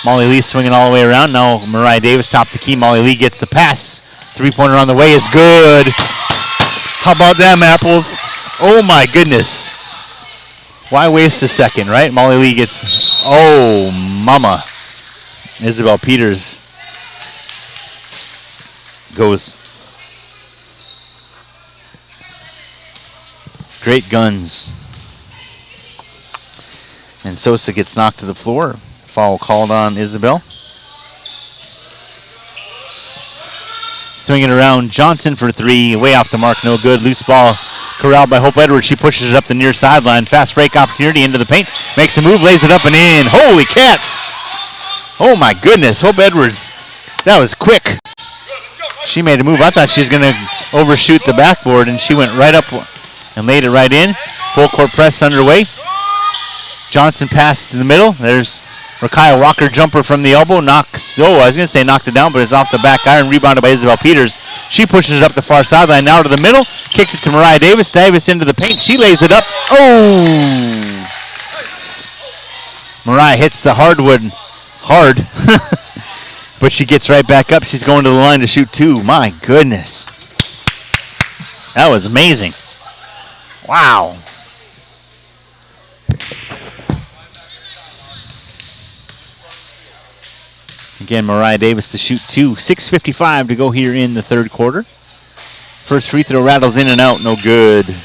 S1: Molly Lee swinging all the way around. Now Mariah Davis top the key. Molly Lee gets the pass. Three-pointer on the way is good. How about them apples? Oh, my goodness. Why waste a second, right? Molly Lee gets, oh, mama. Isabel Peters goes. Great guns. And Sosa gets knocked to the floor. Foul called on Isabel. Swinging around, Johnson for three. Way off the mark, no good. Loose ball. Corralled by Hope Edwards. She pushes it up the near sideline. Fast break opportunity into the paint. Makes a move, lays it up and in. Holy cats! Oh my goodness, Hope Edwards. That was quick. She made a move. I thought she was going to overshoot the backboard, and she went right up and laid it right in. Full court press underway. Johnson passed to the middle. There's Rakaya Walker jumper from the elbow. Knocks, I was going to say knocked it down, but it's off the back iron. Rebounded by Isabel Peters. She pushes it up the far sideline. Now to the middle. Kicks it to Mariah Davis. Davis into the paint. She lays it up. Oh! Mariah hits the hardwood hard. But she gets right back up. She's going to the line to shoot two. My goodness. That was amazing. Wow. Again, Mariah Davis to shoot two. 6:55 to go here in the third quarter. First free throw rattles in and out. No good.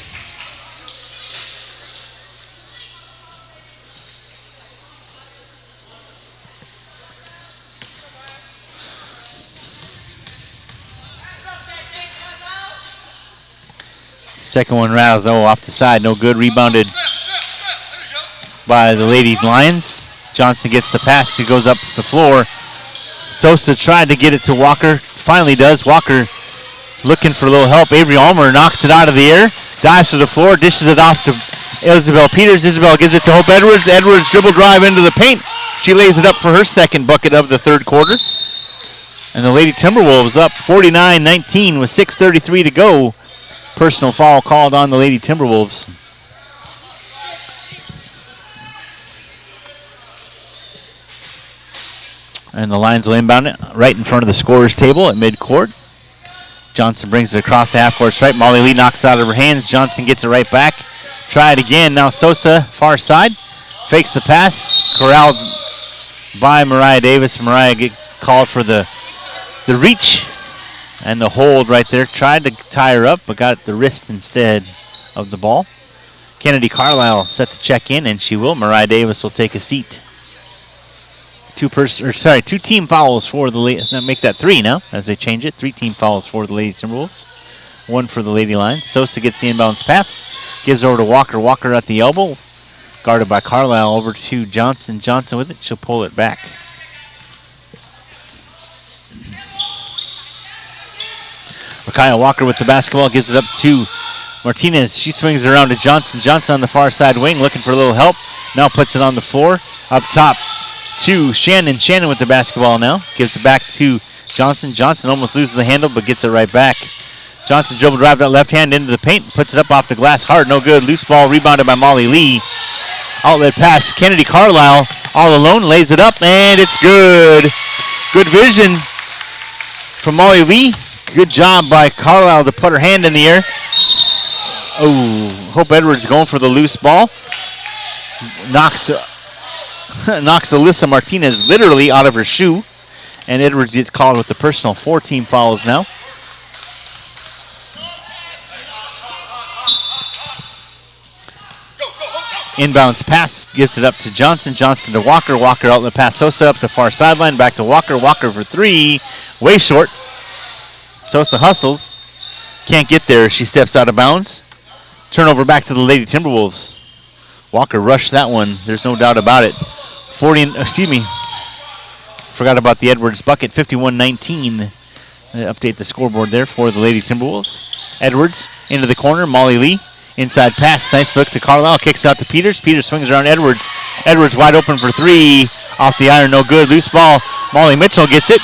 S1: Second one rattles. Oh, off the side. No good. Rebounded by the Lady Lions. Johnson gets the pass. She goes up the floor. Sosa tried to get it to Walker. Finally does. Walker looking for a little help. Avery Ulmer knocks it out of the air. Dives to the floor. Dishes it off to Isabel Peters. Isabel gives it to Hope Edwards. Edwards dribble drive into the paint. She lays it up for her second bucket of the third quarter. And the Lady Timberwolves up 49-19 with 6:33 to go. Personal foul called on the Lady Timberwolves. And the Lions will inbound it right in front of the scorer's table at midcourt. Johnson brings it across the half-court stripe. Molly Lee knocks it out of her hands. Johnson gets it right back. Try it again. Now Sosa, far side. Fakes the pass. Corralled by Mariah Davis. Mariah get called for the reach and the hold right there. Tried to tie her up, but got the wrist instead of the ball. Kennedy Carlisle set to check in, and she will. Mariah Davis will take a seat. Two team fouls for the make that three now as they change it. 3 team fouls for the Lady Timberwolves. 1 for the Lady Lions. Sosa gets the inbounds pass. Gives over to Walker. Walker at the elbow. Guarded by Carlisle. Over to Johnson. Johnson with it. She'll pull it back. Rakaya Walker with the basketball. Gives it up to Martinez. She swings it around to Johnson. Johnson on the far side wing looking for a little help. Now puts it on the floor. Up top to Shannon. Shannon with the basketball now. Gives it back to Johnson. Johnson almost loses the handle but gets it right back. Johnson dribble drive that left hand into the paint. Puts it up off the glass hard. No good. Loose ball rebounded by Molly Lee. Outlet pass. Kennedy Carlisle all alone. Lays it up and it's good. Good vision from Molly Lee. Good job by Carlisle to put her hand in the air. Oh, Hope Edwards going for the loose ball. Knocks Alyssa Martinez literally out of her shoe. And Edwards gets called with the personal. 4 team fouls now. Inbounds pass, gives it up to Johnson. Johnson to Walker. Walker outlet pass. Sosa up the far sideline. Back to Walker. Walker for three. Way short. Sosa hustles. Can't get there. She steps out of bounds. Turnover back to the Lady Timberwolves. Walker rushed that one. There's no doubt about it. Forgot about the Edwards bucket. 51-19. Update the scoreboard there for the Lady Timberwolves. Edwards into the corner. Molly Lee. Inside pass. Nice look to Carlisle. Kicks out to Peters. Peters swings around Edwards. Edwards wide open for three. Off the iron. No good. Loose ball. Molly Mitchell gets it.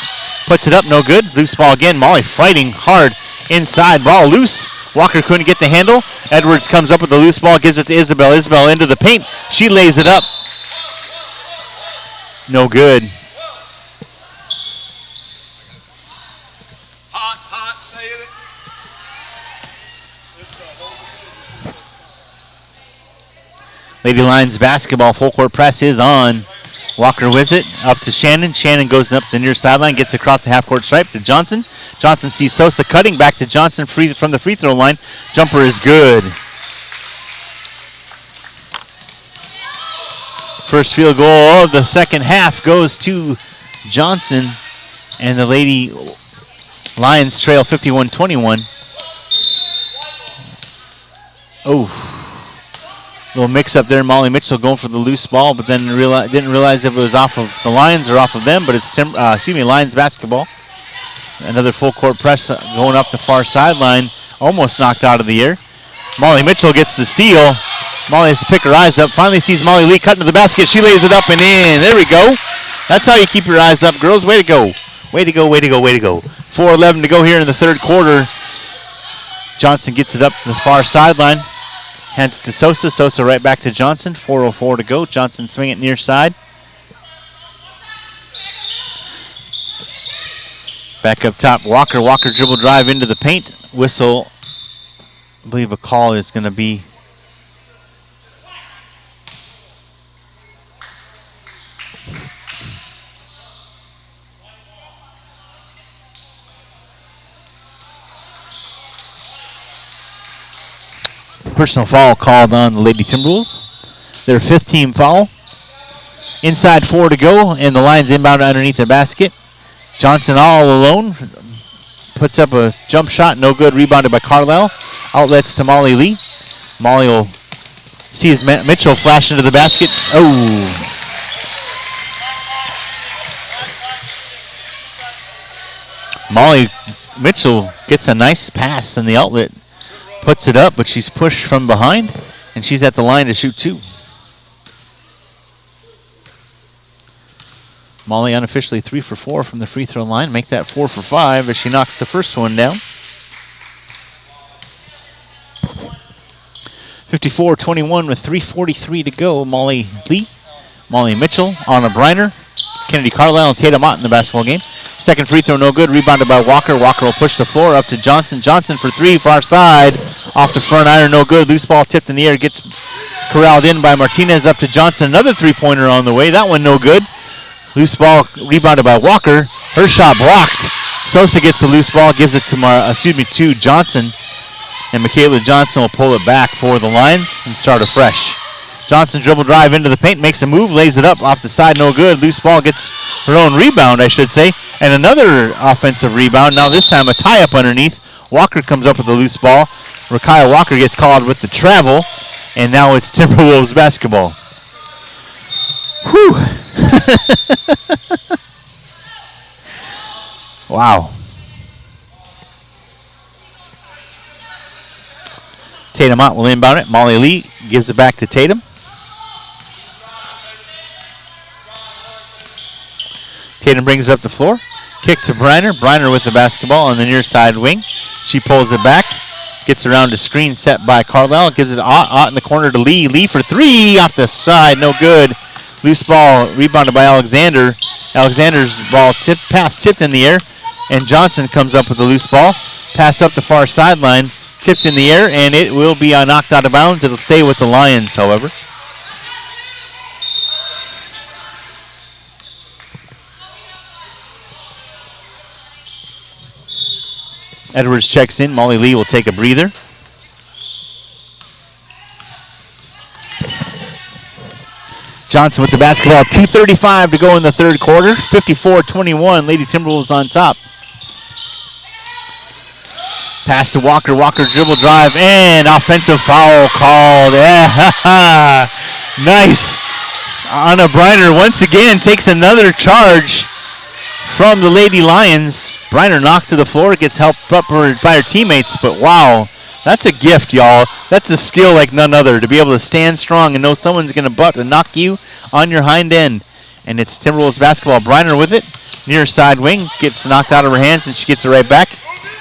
S1: Puts it up. No good. Loose ball again. Molly fighting hard. Inside. Ball loose. Walker couldn't get the handle. Edwards comes up with the loose ball. Gives it to Isabel. Isabel into the paint. She lays it up. No good.
S5: Hot, stay in it.
S1: Lady Lions basketball. Full court press is on. Walker with it. Up to Shannon. Shannon goes up the near sideline. Gets across the half court stripe to Johnson. Johnson sees Sosa cutting. Back to Johnson from the free throw line. Jumper is good. First field goal of the second half goes to Johnson. And the Lady Lions trail 51-21. Oh. Little mix-up there. Molly Mitchell going for the loose ball, but then didn't realize if it was off of the Lions or off of them, but it's Lions basketball. Another full court press going up the far sideline. Almost knocked out of the air. Molly Mitchell gets the steal. Molly has to pick her eyes up. Finally sees Molly Lee cutting to the basket. She lays it up and in. There we go. That's how you keep your eyes up, girls. Way to go. Way to go, way to go, way to go. 4:11 to go here in the third quarter. Johnson gets it up the far sideline. Hands it to Sosa. Sosa right back to Johnson. 4:04 to go. Johnson swinging it near side. Back up top. Walker. Walker dribble drive into the paint. Whistle. I believe a call is going to be. Personal foul called on the Lady Timberwolves. Their fifth team foul. Inside 4 to go, and the Lions inbound underneath the basket. Johnson all alone. Puts up a jump shot, no good. Rebounded by Carlisle. Outlets to Molly Lee. Molly will see Mitchell flash into the basket. Oh. Molly Mitchell gets a nice pass in the outlet. Puts it up, but she's pushed from behind, and she's at the line to shoot two. Molly unofficially 3 for 4 from the free throw line. Make that 4 for 5 as she knocks the first one down. 54-21 with 3:43 to go. Molly Lee, Molly Mitchell, Anna Briner, Kennedy Carlisle, and Tatum Ott in the basketball game. Second free throw, no good. Rebounded by Walker. Walker will push the floor up to Johnson. Johnson for three, far side. Off the front iron, no good. Loose ball tipped in the air. Gets corralled in by Martinez up to Johnson. Another three-pointer on the way. That one no good. Loose ball rebounded by Walker. Her shot blocked. Sosa gets the loose ball, gives it to Johnson. And Michaela Johnson will pull it back for the Lions and start afresh. Johnson dribble drive into the paint, makes a move, lays it up off the side, no good. Loose ball gets her own rebound, I should say. And another offensive rebound. Now this time a tie-up underneath. Walker comes up with the loose ball. Rakiah Walker gets called with the travel. And now it's Timberwolves basketball. Whew. Wow. Tatum Ott will inbound it. Molly Lee gives it back to Tatum. Tatum brings it up the floor. Kick to Briner. Briner with the basketball on the near side wing. She pulls it back. Gets around a screen set by Carlisle. Gives it to Ott in the corner to Lee. Lee for three off the side. No good. Loose ball rebounded by Alexander. Alexander's pass tipped in the air. And Johnson comes up with the loose ball. Pass up the far sideline. Tipped in the air, and it will be knocked out of bounds. It'll stay with the Lions, however. Edwards checks in. Molly Lee will take a breather. Johnson with the basketball. 2:35 to go in the third quarter. 54-21. Lady Timberwolves on top. Pass to Walker. Walker dribble drive and offensive foul called. Yeah, nice. Anna Briner once again takes another charge from the Lady Lions. Briner knocked to the floor, gets helped up by her teammates, but wow, that's a gift, y'all. That's a skill like none other, to be able to stand strong and know someone's going to butt and knock you on your hind end. And it's Timberwolves basketball. Briner with it, near side wing, gets knocked out of her hands, and she gets it right back.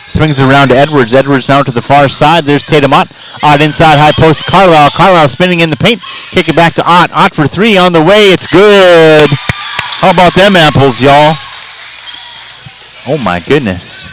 S1: Swings it around to Edwards. Edwards down to the far side. There's Tatum Ott. Ott inside, high post, Carlisle. Carlisle spinning in the paint. Kick it back to Ott. Ott for three on the way. It's good. How about them apples, y'all? Oh, my goodness.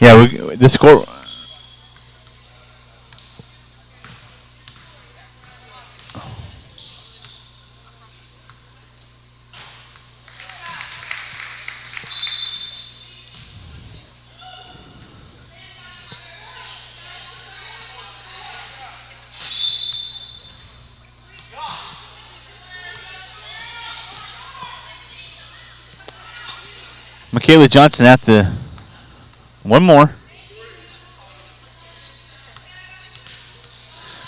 S1: Yeah, the score. Michaela Johnson at the one more.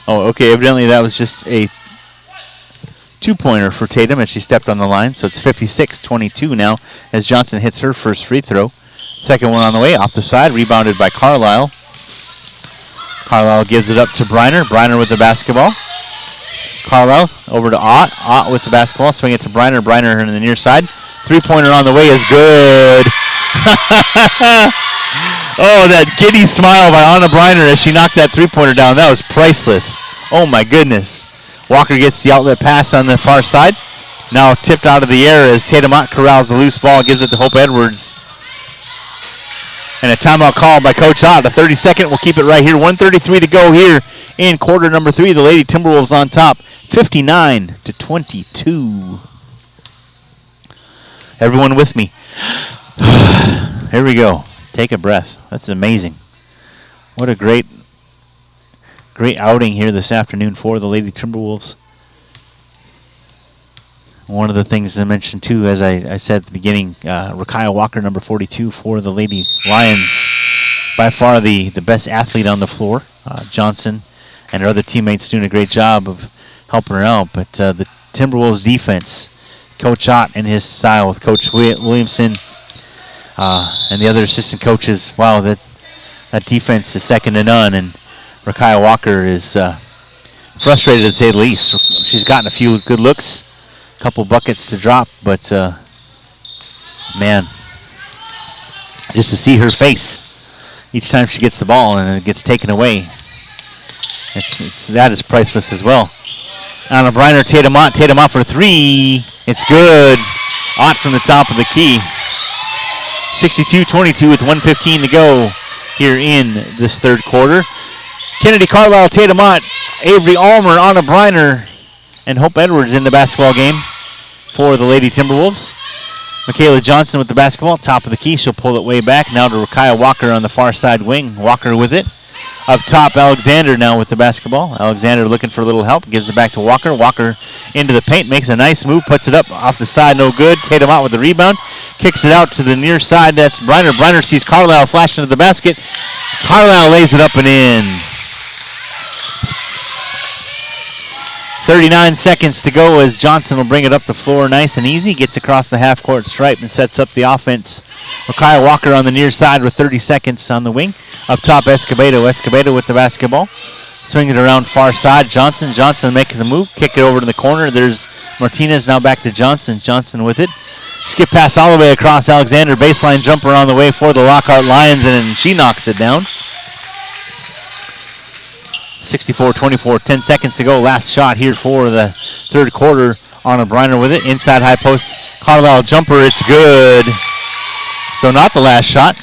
S1: Oh, okay. Evidently that was just a two-pointer for Tatum as she stepped on the line. So it's 56-22 now as Johnson hits her first free throw. Second one on the way, off the side, rebounded by Carlisle. Carlisle gives it up to Briner. Briner with the basketball. Carlisle over to Ott. Ott with the basketball. Swing it to Briner. Briner on the near side. Three-pointer on the way is good. Oh, that giddy smile by Anna Briner as she knocked that three-pointer down. That was priceless. Oh, my goodness. Walker gets the outlet pass on the far side. Now tipped out of the air as Tatum Ott corrals the loose ball, gives it to Hope Edwards. And a timeout called by Coach Ott. A 30-second. We'll keep it right here. 1:33 to go here in quarter number 3. The Lady Timberwolves on top, 59-22. Everyone with me. Here we go. Take a breath. That's amazing. What a great outing here this afternoon for the Lady Timberwolves. One of the things I mentioned, too, as I said at the beginning, Rakaya Walker, number 42 for the Lady Lions. By far the best athlete on the floor. Johnson and her other teammates doing a great job of helping her out. But the Timberwolves defense, Coach Ott and his style with Coach Williamson and the other assistant coaches, wow, that defense is second to none. And Rakaya Walker is frustrated, to say the least. She's gotten a few good looks, a couple buckets to drop, but man, just to see her face each time she gets the ball and it gets taken away, that is priceless as well. Anna Briner, Tatum Ott for three. It's good. Ott from the top of the key. 62-22 with 1:15 to go here in this third quarter. Kennedy Carlisle, Tatum Ott, Avery Almer, Anna Briner, and Hope Edwards in the basketball game for the Lady Timberwolves. Michaela Johnson with the basketball, top of the key. She'll pull it way back. Now to Rakaya Walker on the far side wing. Walker with it. Up top, Alexander now with the basketball. Alexander looking for a little help. Gives it back to Walker. Walker into the paint. Makes a nice move. Puts it up off the side. No good. Tatum Ott with the rebound. Kicks it out to the near side. That's Briner. Briner sees Carlisle flash into the basket. Carlisle lays it up and in. 39 seconds to go as Johnson will bring it up the floor nice and easy. Gets across the half-court stripe and sets up the offense. Rakaya Walker on the near side with 30 seconds on the wing. Up top, Escobedo. Escobedo with the basketball. Swing it around far side. Johnson making the move. Kick it over to the corner. There's Martinez now back to Johnson. Johnson with it. Skip pass all the way across Alexander. Baseline jumper on the way for the Lockhart Lions, and she knocks it down. 64-24, 10 seconds to go. Last shot here for the third quarter. Anna Briner with it. Inside high post. Carlisle jumper. It's good. So not the last shot.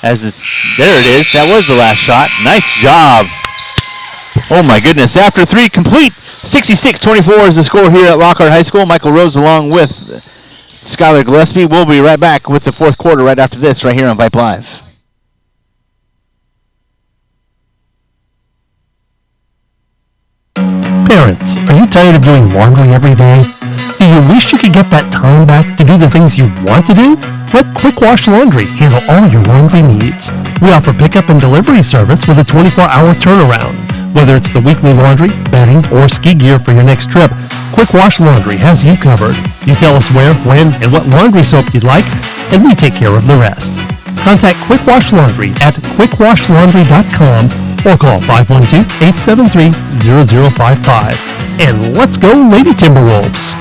S1: There it is. That was the last shot. Nice job. Oh my goodness. After 3 complete, 66-24 is the score here at Lockhart High School. Michael Rose along with Skylar Gillespie. We'll be right back with the fourth quarter right after this right here on Vype Live.
S4: Parents, are you tired of doing laundry every day? Do you wish you could get that time back to do the things you want to do? Let Quick Wash Laundry handle all your laundry needs. We offer pickup and delivery service with a 24-hour turnaround. Whether it's the weekly laundry, bedding, or ski gear for your next trip, Quick Wash Laundry has you covered. You tell us where, when, and what laundry soap you'd like, and we take care of the rest. Contact Quick Wash Laundry at quickwashlaundry.com or call 512-873-0055. And let's go, Lady Timberwolves!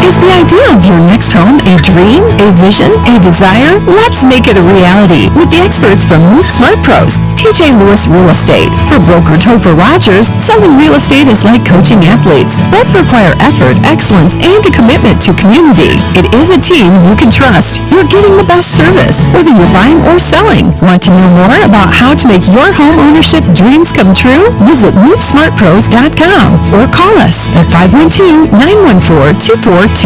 S7: Is the idea of your next home a dream, a vision, a desire? Let's make it a reality with the experts from Move Smart Pros, TJ Lewis Real Estate. For broker Topher Rogers, selling real estate is like coaching athletes. Both require effort, excellence, and a commitment to community. It is a team you can trust. You're getting the best service, whether you're buying or selling. Want to know more about how to make your home ownership dreams come true? Visit MoveSmartPros.com or call us at 512-914-2427.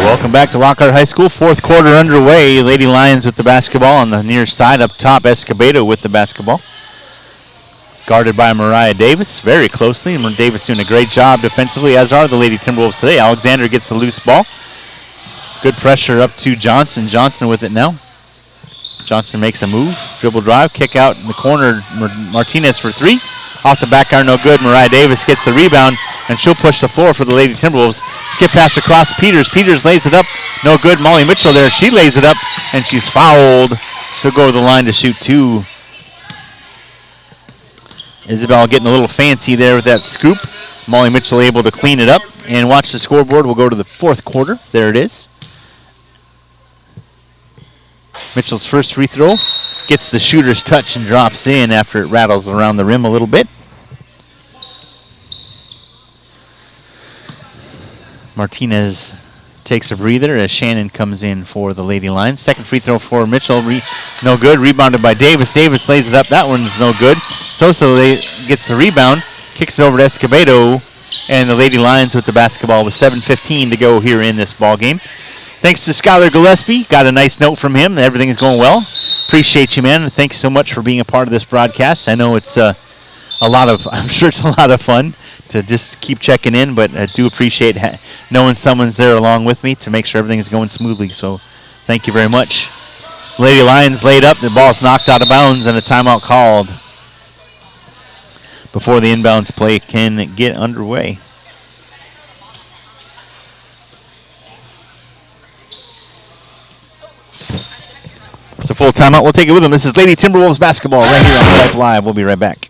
S1: Welcome back to Lockhart High School. Fourth quarter underway. Lady Lions with the basketball on the near side up top. Escobedo with the basketball. Guarded by Mariah Davis very closely. And Davis doing a great job defensively, as are the Lady Timberwolves today. Alexander gets the loose ball. Good pressure up to Johnson. Johnson with it now. Johnson makes a move, dribble drive, kick out in the corner. Martinez for 3. Off the back iron, no good. Mariah Davis gets the rebound, and she'll push the floor for the Lady Timberwolves. Skip pass across Peters. Peters lays it up, no good. Molly Mitchell there, she lays it up, and she's fouled. She'll go to the line to shoot 2. Isabel getting a little fancy there with that scoop. Molly Mitchell able to clean it up, and watch the scoreboard. We'll go to the fourth quarter. There it is. Mitchell's first free throw gets the shooter's touch and drops in after it rattles around the rim a little bit. Martinez takes a breather as Shannon comes in for the Lady Lions. Second free throw for Mitchell, no good. Rebounded by Davis. Davis lays it up. That one's no good. Sosa gets the rebound, kicks it over to Escobedo, and the Lady Lions with the basketball with 7:15 to go here in this ball game. Thanks to Skylar Gillespie. Got a nice note from him. Everything is going well. Appreciate you, man. Thanks so much for being a part of this broadcast. I know it's I'm sure it's a lot of fun to just keep checking in, but I do appreciate knowing someone's there along with me to make sure everything is going smoothly. So thank you very much. Lady Lions laid up. The ball's knocked out of bounds and a timeout called before the inbounds play can get underway. It's a full timeout. We'll take it with them. This is Lady Timberwolves basketball right here on Vype Live. We'll be right back.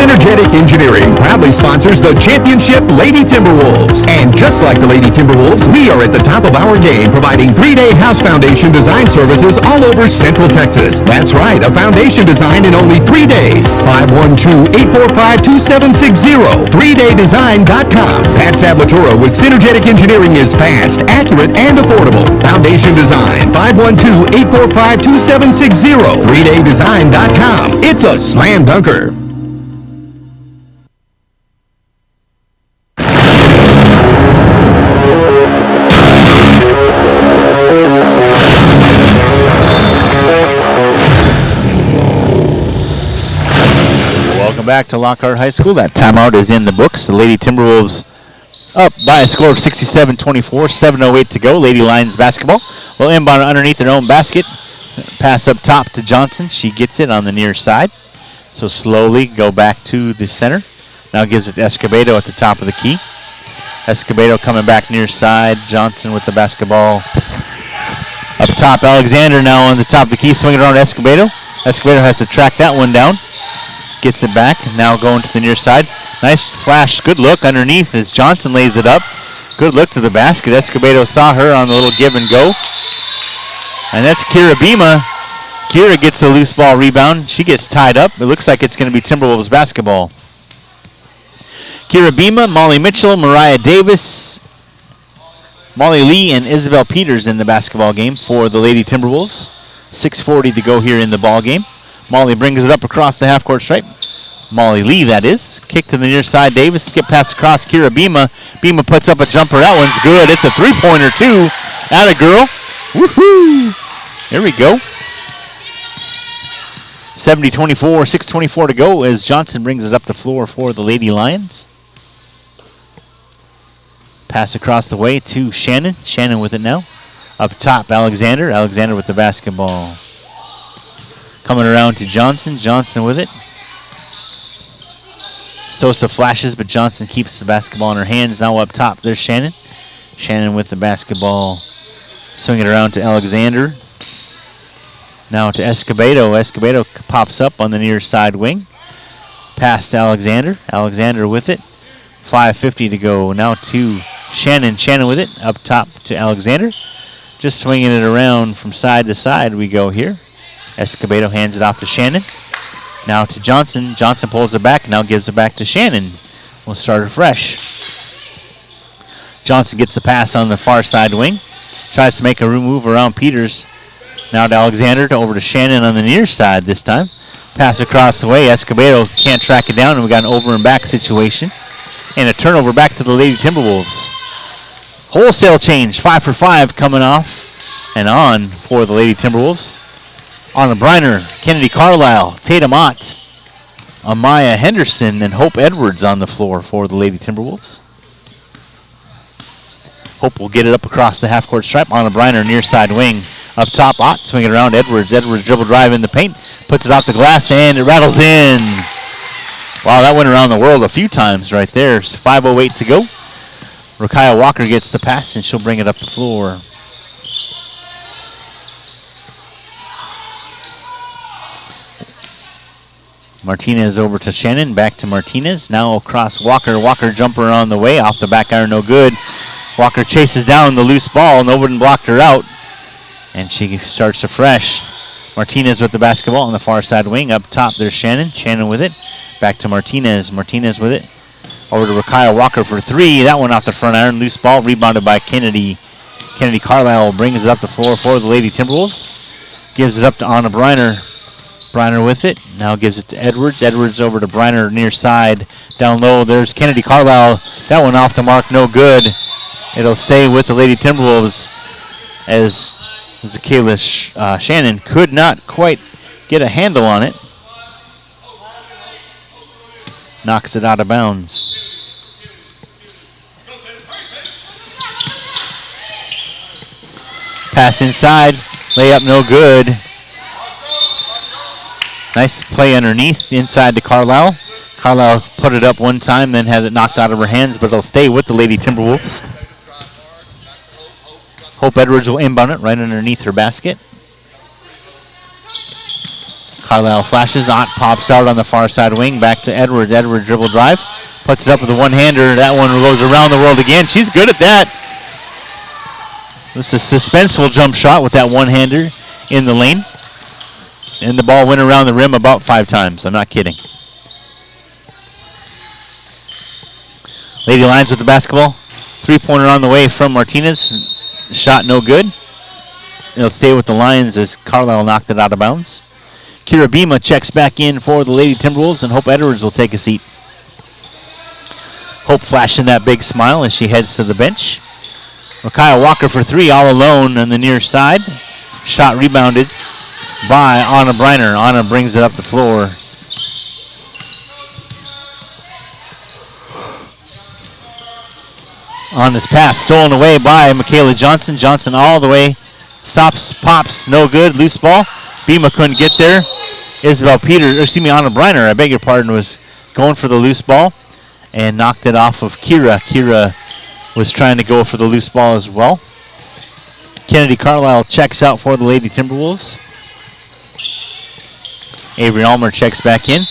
S6: Synergetic Engineering proudly sponsors the championship Lady Timberwolves. And just like the Lady Timberwolves, we are at the top of our game providing 3-day house foundation design services all over Central Texas. That's right, a foundation designed in only 3 days. 512-845-2760. 3daydesign.com. Pat Sablatura with Synergetic Engineering is fast, accurate, and affordable. Foundation design. 512-845-2760. 3daydesign.com. It's a slam dunker.
S1: Welcome back to Lockhart High School. That timeout is in the books. The Lady Timberwolves up by a score of 67-24, 7:08 to go. Lady Lions basketball will inbound underneath their own basket. Pass up top to Johnson. She gets it on the near side. So slowly go back to the center. Now gives it to Escobedo at the top of the key. Escobedo coming back near side. Johnson with the basketball. Up top, Alexander now on the top of the key, swinging around Escobedo. Escobedo has to track that one down. Gets it back, now going to the near side. Nice flash, good look underneath as Johnson lays it up. Good look to the basket. Escobedo saw her on the little give and go. And that's Kira Bima. Kira gets the loose ball rebound. She gets tied up. It looks like it's going to be Timberwolves basketball. Kira Bima, Molly Mitchell, Mariah Davis, Molly Lee, and Isabel Peters in the basketball game for the Lady Timberwolves. 6:40 to go here in the ball game. Molly brings it up across the half-court stripe. Molly Lee, that is. Kick to the near side. Davis, skip pass across Kira Bima. Bima puts up a jumper. That one's good. It's a three-pointer, too. Atta girl. Woohoo! There we go. 70-24, 6:24 to go as Johnson brings it up the floor for the Lady Lions. Pass across the way to Shannon. Shannon with it now. Up top, Alexander. Alexander with the basketball. Coming around to Johnson. Johnson with it. Sosa flashes, but Johnson keeps the basketball in her hands. Now up top, there's Shannon. Shannon with the basketball. Swing it around to Alexander. Now to Escobedo. Escobedo pops up on the near side wing. Pass to Alexander. Alexander with it. 5:50 to go. Now to Shannon. Shannon with it. Up top to Alexander. Just swinging it around from side to side we go here. Escobedo hands it off to Shannon. Now to Johnson. Johnson pulls it back. Now gives it back to Shannon. We'll start it fresh. Johnson gets the pass on the far side wing. Tries to make a move around Peters. Now to Alexander, over to Shannon on the near side this time. Pass across the way. Escobedo can't track it down, and we got an over and back situation. And a turnover back to the Lady Timberwolves. Wholesale change, 5 for 5 coming off and on for the Lady Timberwolves. Anna Briner, Kennedy Carlisle, Tatum Ott, Amaya Henderson, and Hope Edwards on the floor for the Lady Timberwolves. Hope will get it up across the half-court stripe. Anna Briner, near side wing. Up top, Ott swing it around Edwards. Edwards dribble drive in the paint. Puts it off the glass, and it rattles in. Wow, that went around the world a few times right there. 5:08 to go. Rakaya Walker gets the pass, and she'll bring it up the floor. Martinez over to Shannon. Back to Martinez. Now across Walker. Walker jumper on the way. Off the back iron, no good. Walker chases down the loose ball. Nobody blocked her out. And she starts afresh. Martinez with the basketball on the far side wing. Up top, there's Shannon. Shannon with it. Back to Martinez. Martinez with it. Over to Rakaya Walker for three. That one off the front iron. Loose ball rebounded by Kennedy. Kennedy Carlisle brings it up the floor for the Lady Timberwolves. Gives it up to Anna Briner. Briner with it. Now gives it to Edwards. Edwards over to Briner near side. Down low, there's Kennedy Carlisle. That one off the mark, no good. It'll stay with the Lady Timberwolves as Zakayla Shannon could not quite get a handle on it. Knocks it out of bounds. Pass inside. Layup no good. Nice play underneath inside to Carlisle. Carlisle put it up one time, then had it knocked out of her hands, but it'll stay with the Lady Timberwolves. Hope Edwards will inbound it right underneath her basket. Carlisle flashes. Ott pops out on the far side wing. Back to Edwards. Edwards dribble drive. Puts it up with a one-hander. That one goes around the world again. She's good at that. It's a suspenseful jump shot with that one-hander in the lane. And the ball went around the rim about 5 times. I'm not kidding. Lady Lions with the basketball. Three-pointer on the way from Martinez. Shot no good. It'll stay with the Lions as Carlisle knocked it out of bounds. Kira Bima checks back in for the Lady Timberwolves, and Hope Edwards will take a seat. Hope flashing that big smile as she heads to the bench. Rakaya Walker for three, all alone on the near side. Shot rebounded by Anna Briner. Anna brings it up the floor. On this pass, stolen away by Michaela Johnson. Johnson all the way. Stops, pops, no good. Loose ball. Bima couldn't get there. Isabel Peters, Anna Briner, I beg your pardon, was going for the loose ball and knocked it off of Kira. Kira was trying to go for the loose ball as well. Kennedy Carlisle checks out for the Lady Timberwolves. Avery Almer checks back in.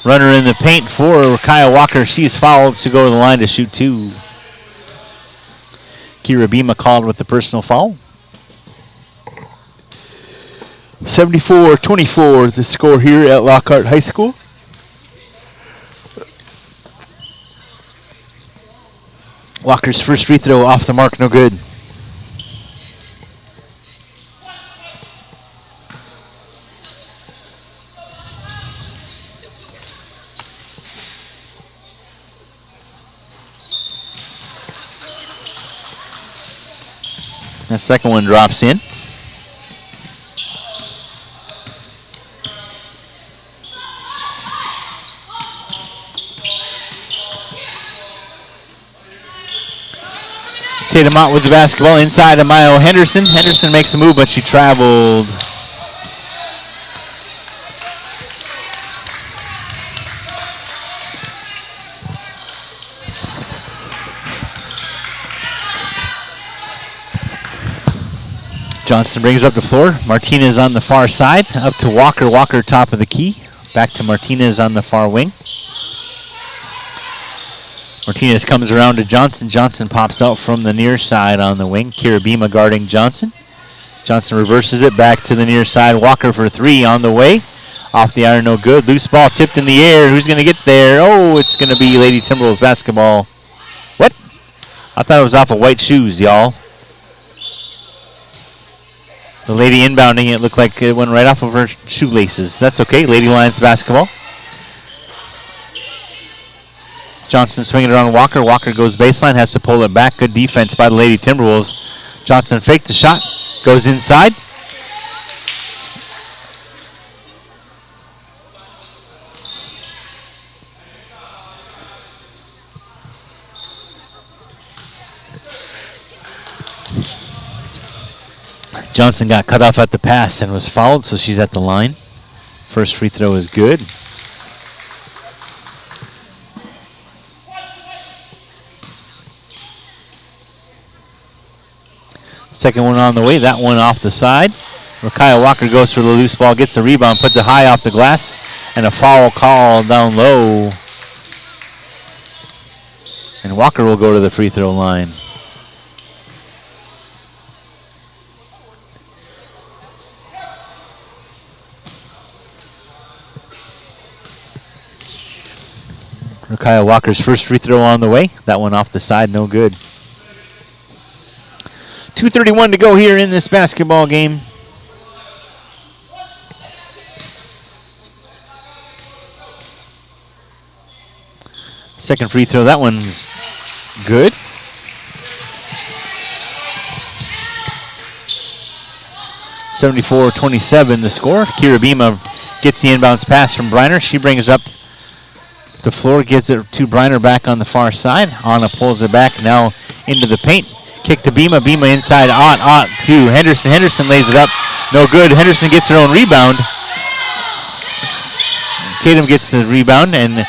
S1: Runner in the paint for Rakaya Walker. She's fouled to go to the line to shoot two. Kira Bima called with the personal foul. 74-24 the score here at Lockhart High School. Walker's first free throw off the mark, no good. The second one drops in. Tatum out with the basketball inside of Maya Henderson. Henderson makes a move, but she traveled. Johnson brings up the floor. Martinez on the far side. Up to Walker. Walker top of the key. Back to Martinez on the far wing. Martinez comes around to Johnson. Johnson pops out from the near side on the wing. Kira Bima guarding Johnson. Johnson reverses it back to the near side. Walker for three on the way. Off the iron, no good. Loose ball tipped in the air. Who's going to get there? Oh, it's going to be Lady Timberwolves basketball. What? I thought it was off of white shoes, y'all. The lady inbounding it looked like it went right off of her shoelaces. That's okay. Lady Lions basketball. Johnson swinging it on Walker. Walker goes baseline, has to pull it back. Good defense by the Lady Timberwolves. Johnson faked the shot, goes inside. Johnson got cut off at the pass and was fouled, so she's at the line. First free throw is good. Second one on the way, that one off the side. Rakaya Walker goes for the loose ball, gets the rebound, puts it high off the glass, and a foul call down low. And Walker will go to the free throw line. Rakaya Walker's first free throw on the way. That one off the side, no good. 2:31 to go here in this basketball game. Second free throw, that one's good. (74-27) the score. Kira Bima gets the inbounds pass from Briner. She brings up the floor, gets it to Briner back on the far side. Anna pulls it back now into the paint. Kick to Bima. Bima inside. Ott to Henderson. Henderson lays it up. No good. Henderson gets her own rebound. Tatum gets the rebound and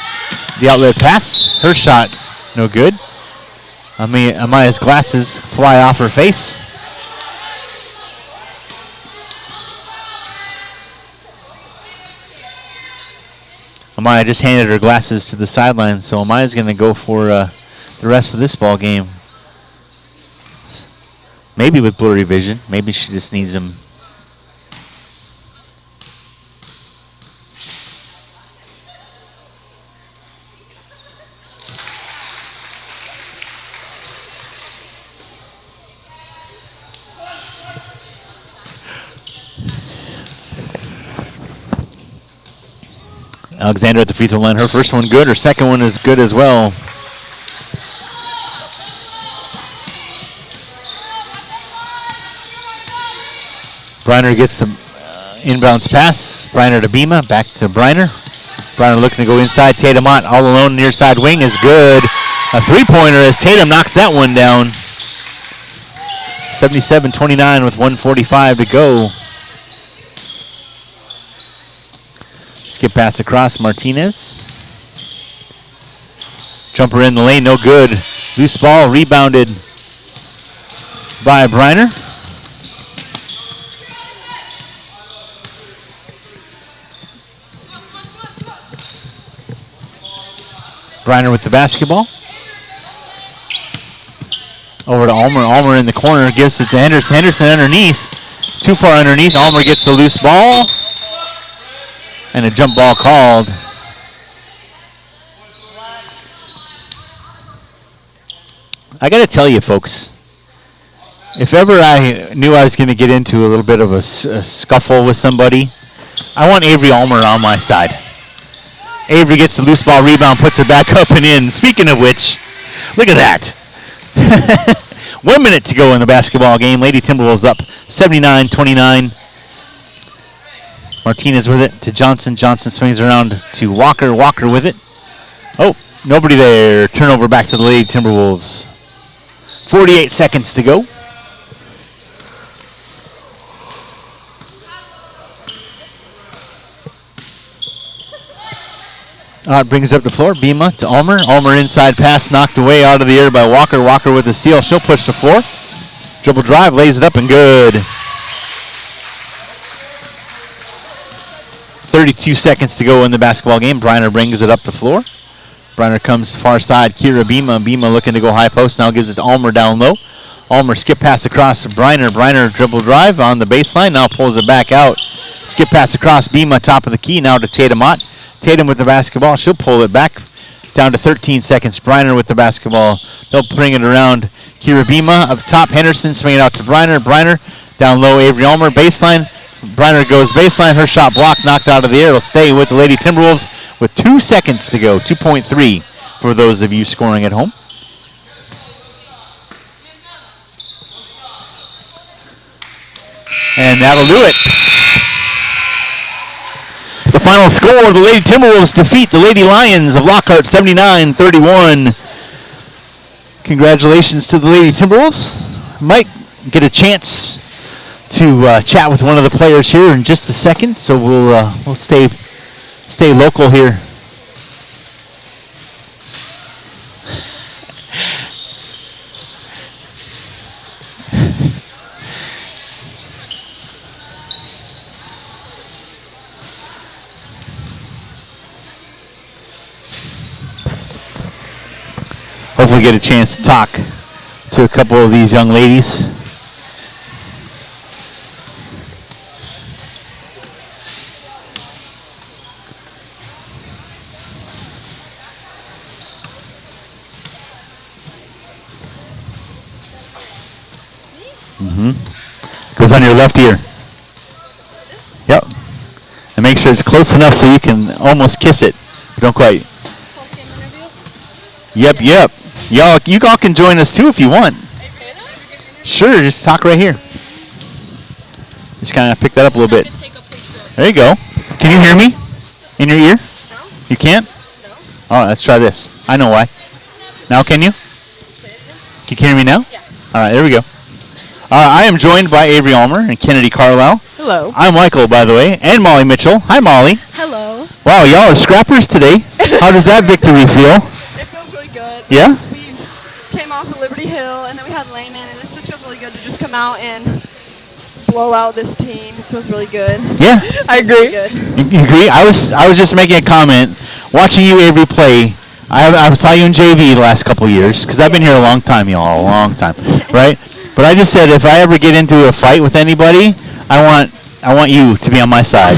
S1: the outlet pass. Her shot, no good. Amaya's glasses fly off her face. Amaya just handed her glasses to the sideline, so Amaya's going to go for the rest of this ball game. Maybe with blurry vision. Maybe she just needs them. Alexander at the free throw line. Her first one good. Her second one is good as well. Briner gets the inbounds pass. Briner to Bima. Back to Briner. Briner looking to go inside. Tatum Ott all alone near side wing is good. A three-pointer as Tatum knocks that one down. 77-29 with 1:45 to go. Skip pass across Martinez. Jumper in the lane, no good. Loose ball rebounded by Briner. Briner with the basketball. Over to Ulmer. Ulmer in the corner gives it to Henderson. Henderson underneath. Too far underneath. Ulmer gets the loose ball. And a jump ball called. I got to tell you, folks, if ever I knew I was going to get into a little bit of a scuffle with somebody, I want Avery Ulmer on my side. Avery gets the loose ball rebound, puts it back up and in. Speaking of which, look at that. 1 minute to go in the basketball game. Lady Timberwolves up 79-29. Martinez with it to Johnson. Johnson swings around to Walker. Walker with it. Oh, nobody there. Turnover back to the Lady Timberwolves. 48 seconds to go. Brings up the floor. Bima to Ulmer. Ulmer inside pass knocked away out of the air by Walker. Walker with the steal. She'll push the floor. Dribble drive. Lays it up and good. 32 seconds to go in the basketball game. Briner brings it up the floor. Briner comes far side. Kira Bima. Bima looking to go high post. Now gives it to Ulmer down low. Ulmer skip pass across to Briner. Briner dribble drive on the baseline. Now pulls it back out. Skip pass across. Bima top of the key. Now to Tatum Ott. Tatum with the basketball. She'll pull it back down to 13 seconds. Briner with the basketball. They'll bring it around. Kira Bima up top. Henderson swinging out to Briner. Briner down low. Avery Ulmer baseline. Briner goes baseline. Her shot blocked, knocked out of the air. It'll stay with the Lady Timberwolves with 2 seconds to go. 2.3 for those of you scoring at home. And that'll do it. The final score, the Lady Timberwolves defeat the Lady Lions of Lockhart 79-31. Congratulations to the Lady Timberwolves. Might get a chance to chat with one of the players here in just a second, so we'll stay local here. Hopefully get a chance to talk to a couple of these young ladies. Goes on your left ear. Yep. And make sure it's close enough so you can almost kiss it, but don't quite. Yep. Y'all, you all can join us too if you want. Sure, just talk right here. Just kind of pick that up a little bit. There you go. Can you hear me? In your ear?
S8: No.
S1: You can't?
S8: No.
S1: All right, let's try this. I know why. Now can you? Can you hear me now?
S8: Yeah.
S1: All right, there we go. I am joined by Avery Ulmer and Kennedy Carlisle.
S8: Hello.
S1: I'm Michael, by the way, and Molly Mitchell. Hi, Molly.
S8: Hello.
S1: Wow, y'all are scrappers today. How does that victory feel?
S8: It feels really good.
S1: Yeah?
S8: We came off of Liberty Hill, and then we had Layman, and it just feels really good to just come out and blow out this team. It feels really good.
S1: Yeah.
S8: I agree. Good.
S1: You agree? I was just making a comment. Watching you, Avery, play, I saw you in JV the last couple of years, because I've been here a long time, y'all, a long time, right? But I just said if I ever get into a fight with anybody, I want you to be on my side.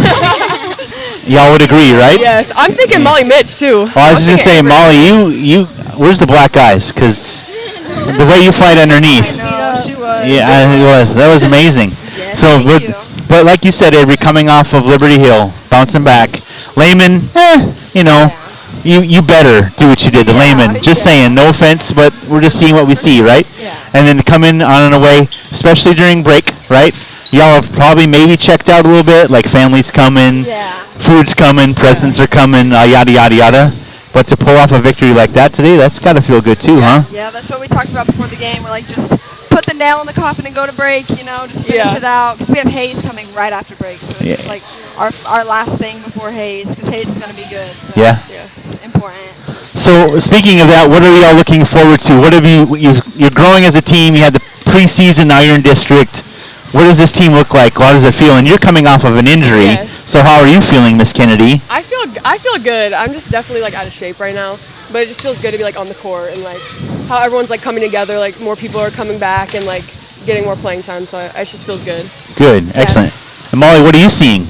S1: Y'all would agree, right?
S9: Yes, I'm thinking Molly Mitch too.
S1: Well, I was just gonna say, Molly, you, where's the black guys? Because the way you fight underneath.
S8: I know, she was.
S1: Yeah, it was. That was amazing.
S8: Yes,
S1: So,
S8: thank you.
S1: but like you said, Avery, coming off of Liberty Hill, bouncing back. Layman, you better do what you did to Layman. Just saying, no offense, but we're just seeing what we see, right?
S8: Yeah.
S1: And then come in on and away, especially during break, right? Y'all have probably maybe checked out a little bit, like families coming,
S8: Yeah.
S1: food's coming, presents are coming, yada, yada, yada. But to pull off a victory like that today, that's got to feel good too, huh?
S8: Yeah, that's what we talked about before the game. We're like, just put the nail in the coffin and go to break, just finish it out. Because we have Hayes coming right after break. So it's just like our last thing before Hayes, because Hayes is going to be good. So
S1: Yeah.
S8: it's important.
S1: So speaking of that, what are y'all looking forward to? What have you're growing as a team. You had the preseason, now you're in district. What does this team look like? How does it feel? And you're coming off of an injury.
S9: Yes.
S1: So how are you feeling, Miss Kennedy?
S9: I feel good. I'm just definitely out of shape right now. but it just feels good to be like on the court and like how everyone's like coming together. Like more people are coming back and like getting more playing time. So it just feels good.
S1: Good, excellent. And Molly, what are you seeing?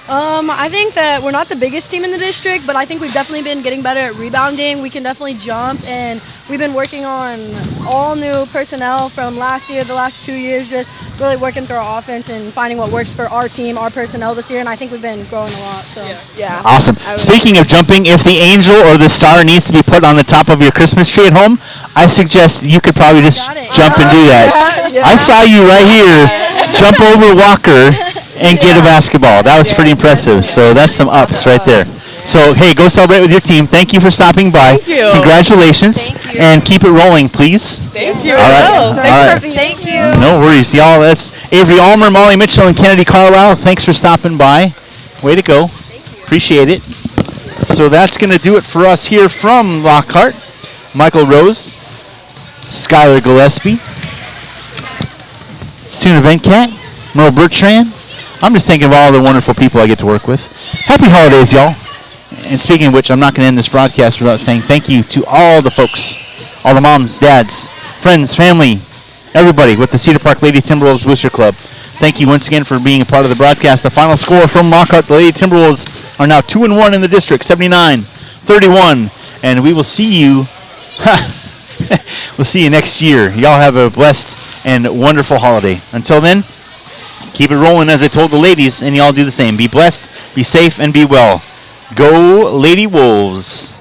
S10: I think that we're not the biggest team in the district, but I think we've definitely been getting better at rebounding. We can definitely jump, and we've been working on all new personnel from last year, the last 2 years, just really working through our offense and finding what works for our team, our personnel this year, and I think we've been growing a lot. So
S9: Yeah.
S1: Awesome. Speaking of jumping, if the angel or the star needs to be put on the top of your Christmas tree at home, I suggest you could probably just jump and do that. I saw you right here jump over Walker and get a basketball. That was pretty impressive. So that's some ups right there. So, hey, go celebrate with your team. Thank you for stopping by.
S9: Thank you.
S1: Congratulations.
S8: Thank you.
S1: And keep it rolling, please.
S9: Thank you.
S1: All right. All right.
S8: Thank you.
S1: No worries, y'all. That's Avery Ulmer, Molly Mitchell, and Kennedy Carlisle. Thanks for stopping by. Way to go. Appreciate it. So that's going to do it for us here from Lockhart. Michael Rose, Skylar Gillespie, Sooner Venkat, Merle Bertrand. I'm just thinking of all the wonderful people I get to work with. Happy holidays, y'all. And speaking of which, I'm not going to end this broadcast without saying thank you to all the folks, all the moms, dads, friends, family, everybody with the Cedar Park Lady Timberwolves Booster Club. Thank you once again for being a part of the broadcast. The final score from Lockhart, the Lady Timberwolves are now 2-1 in the district, 79-31. And we will see you, we'll see you next year. Y'all have a blessed and wonderful holiday. Until then, keep it rolling as I told the ladies, and y'all do the same. Be blessed, be safe, and be well. Go Lady Wolves.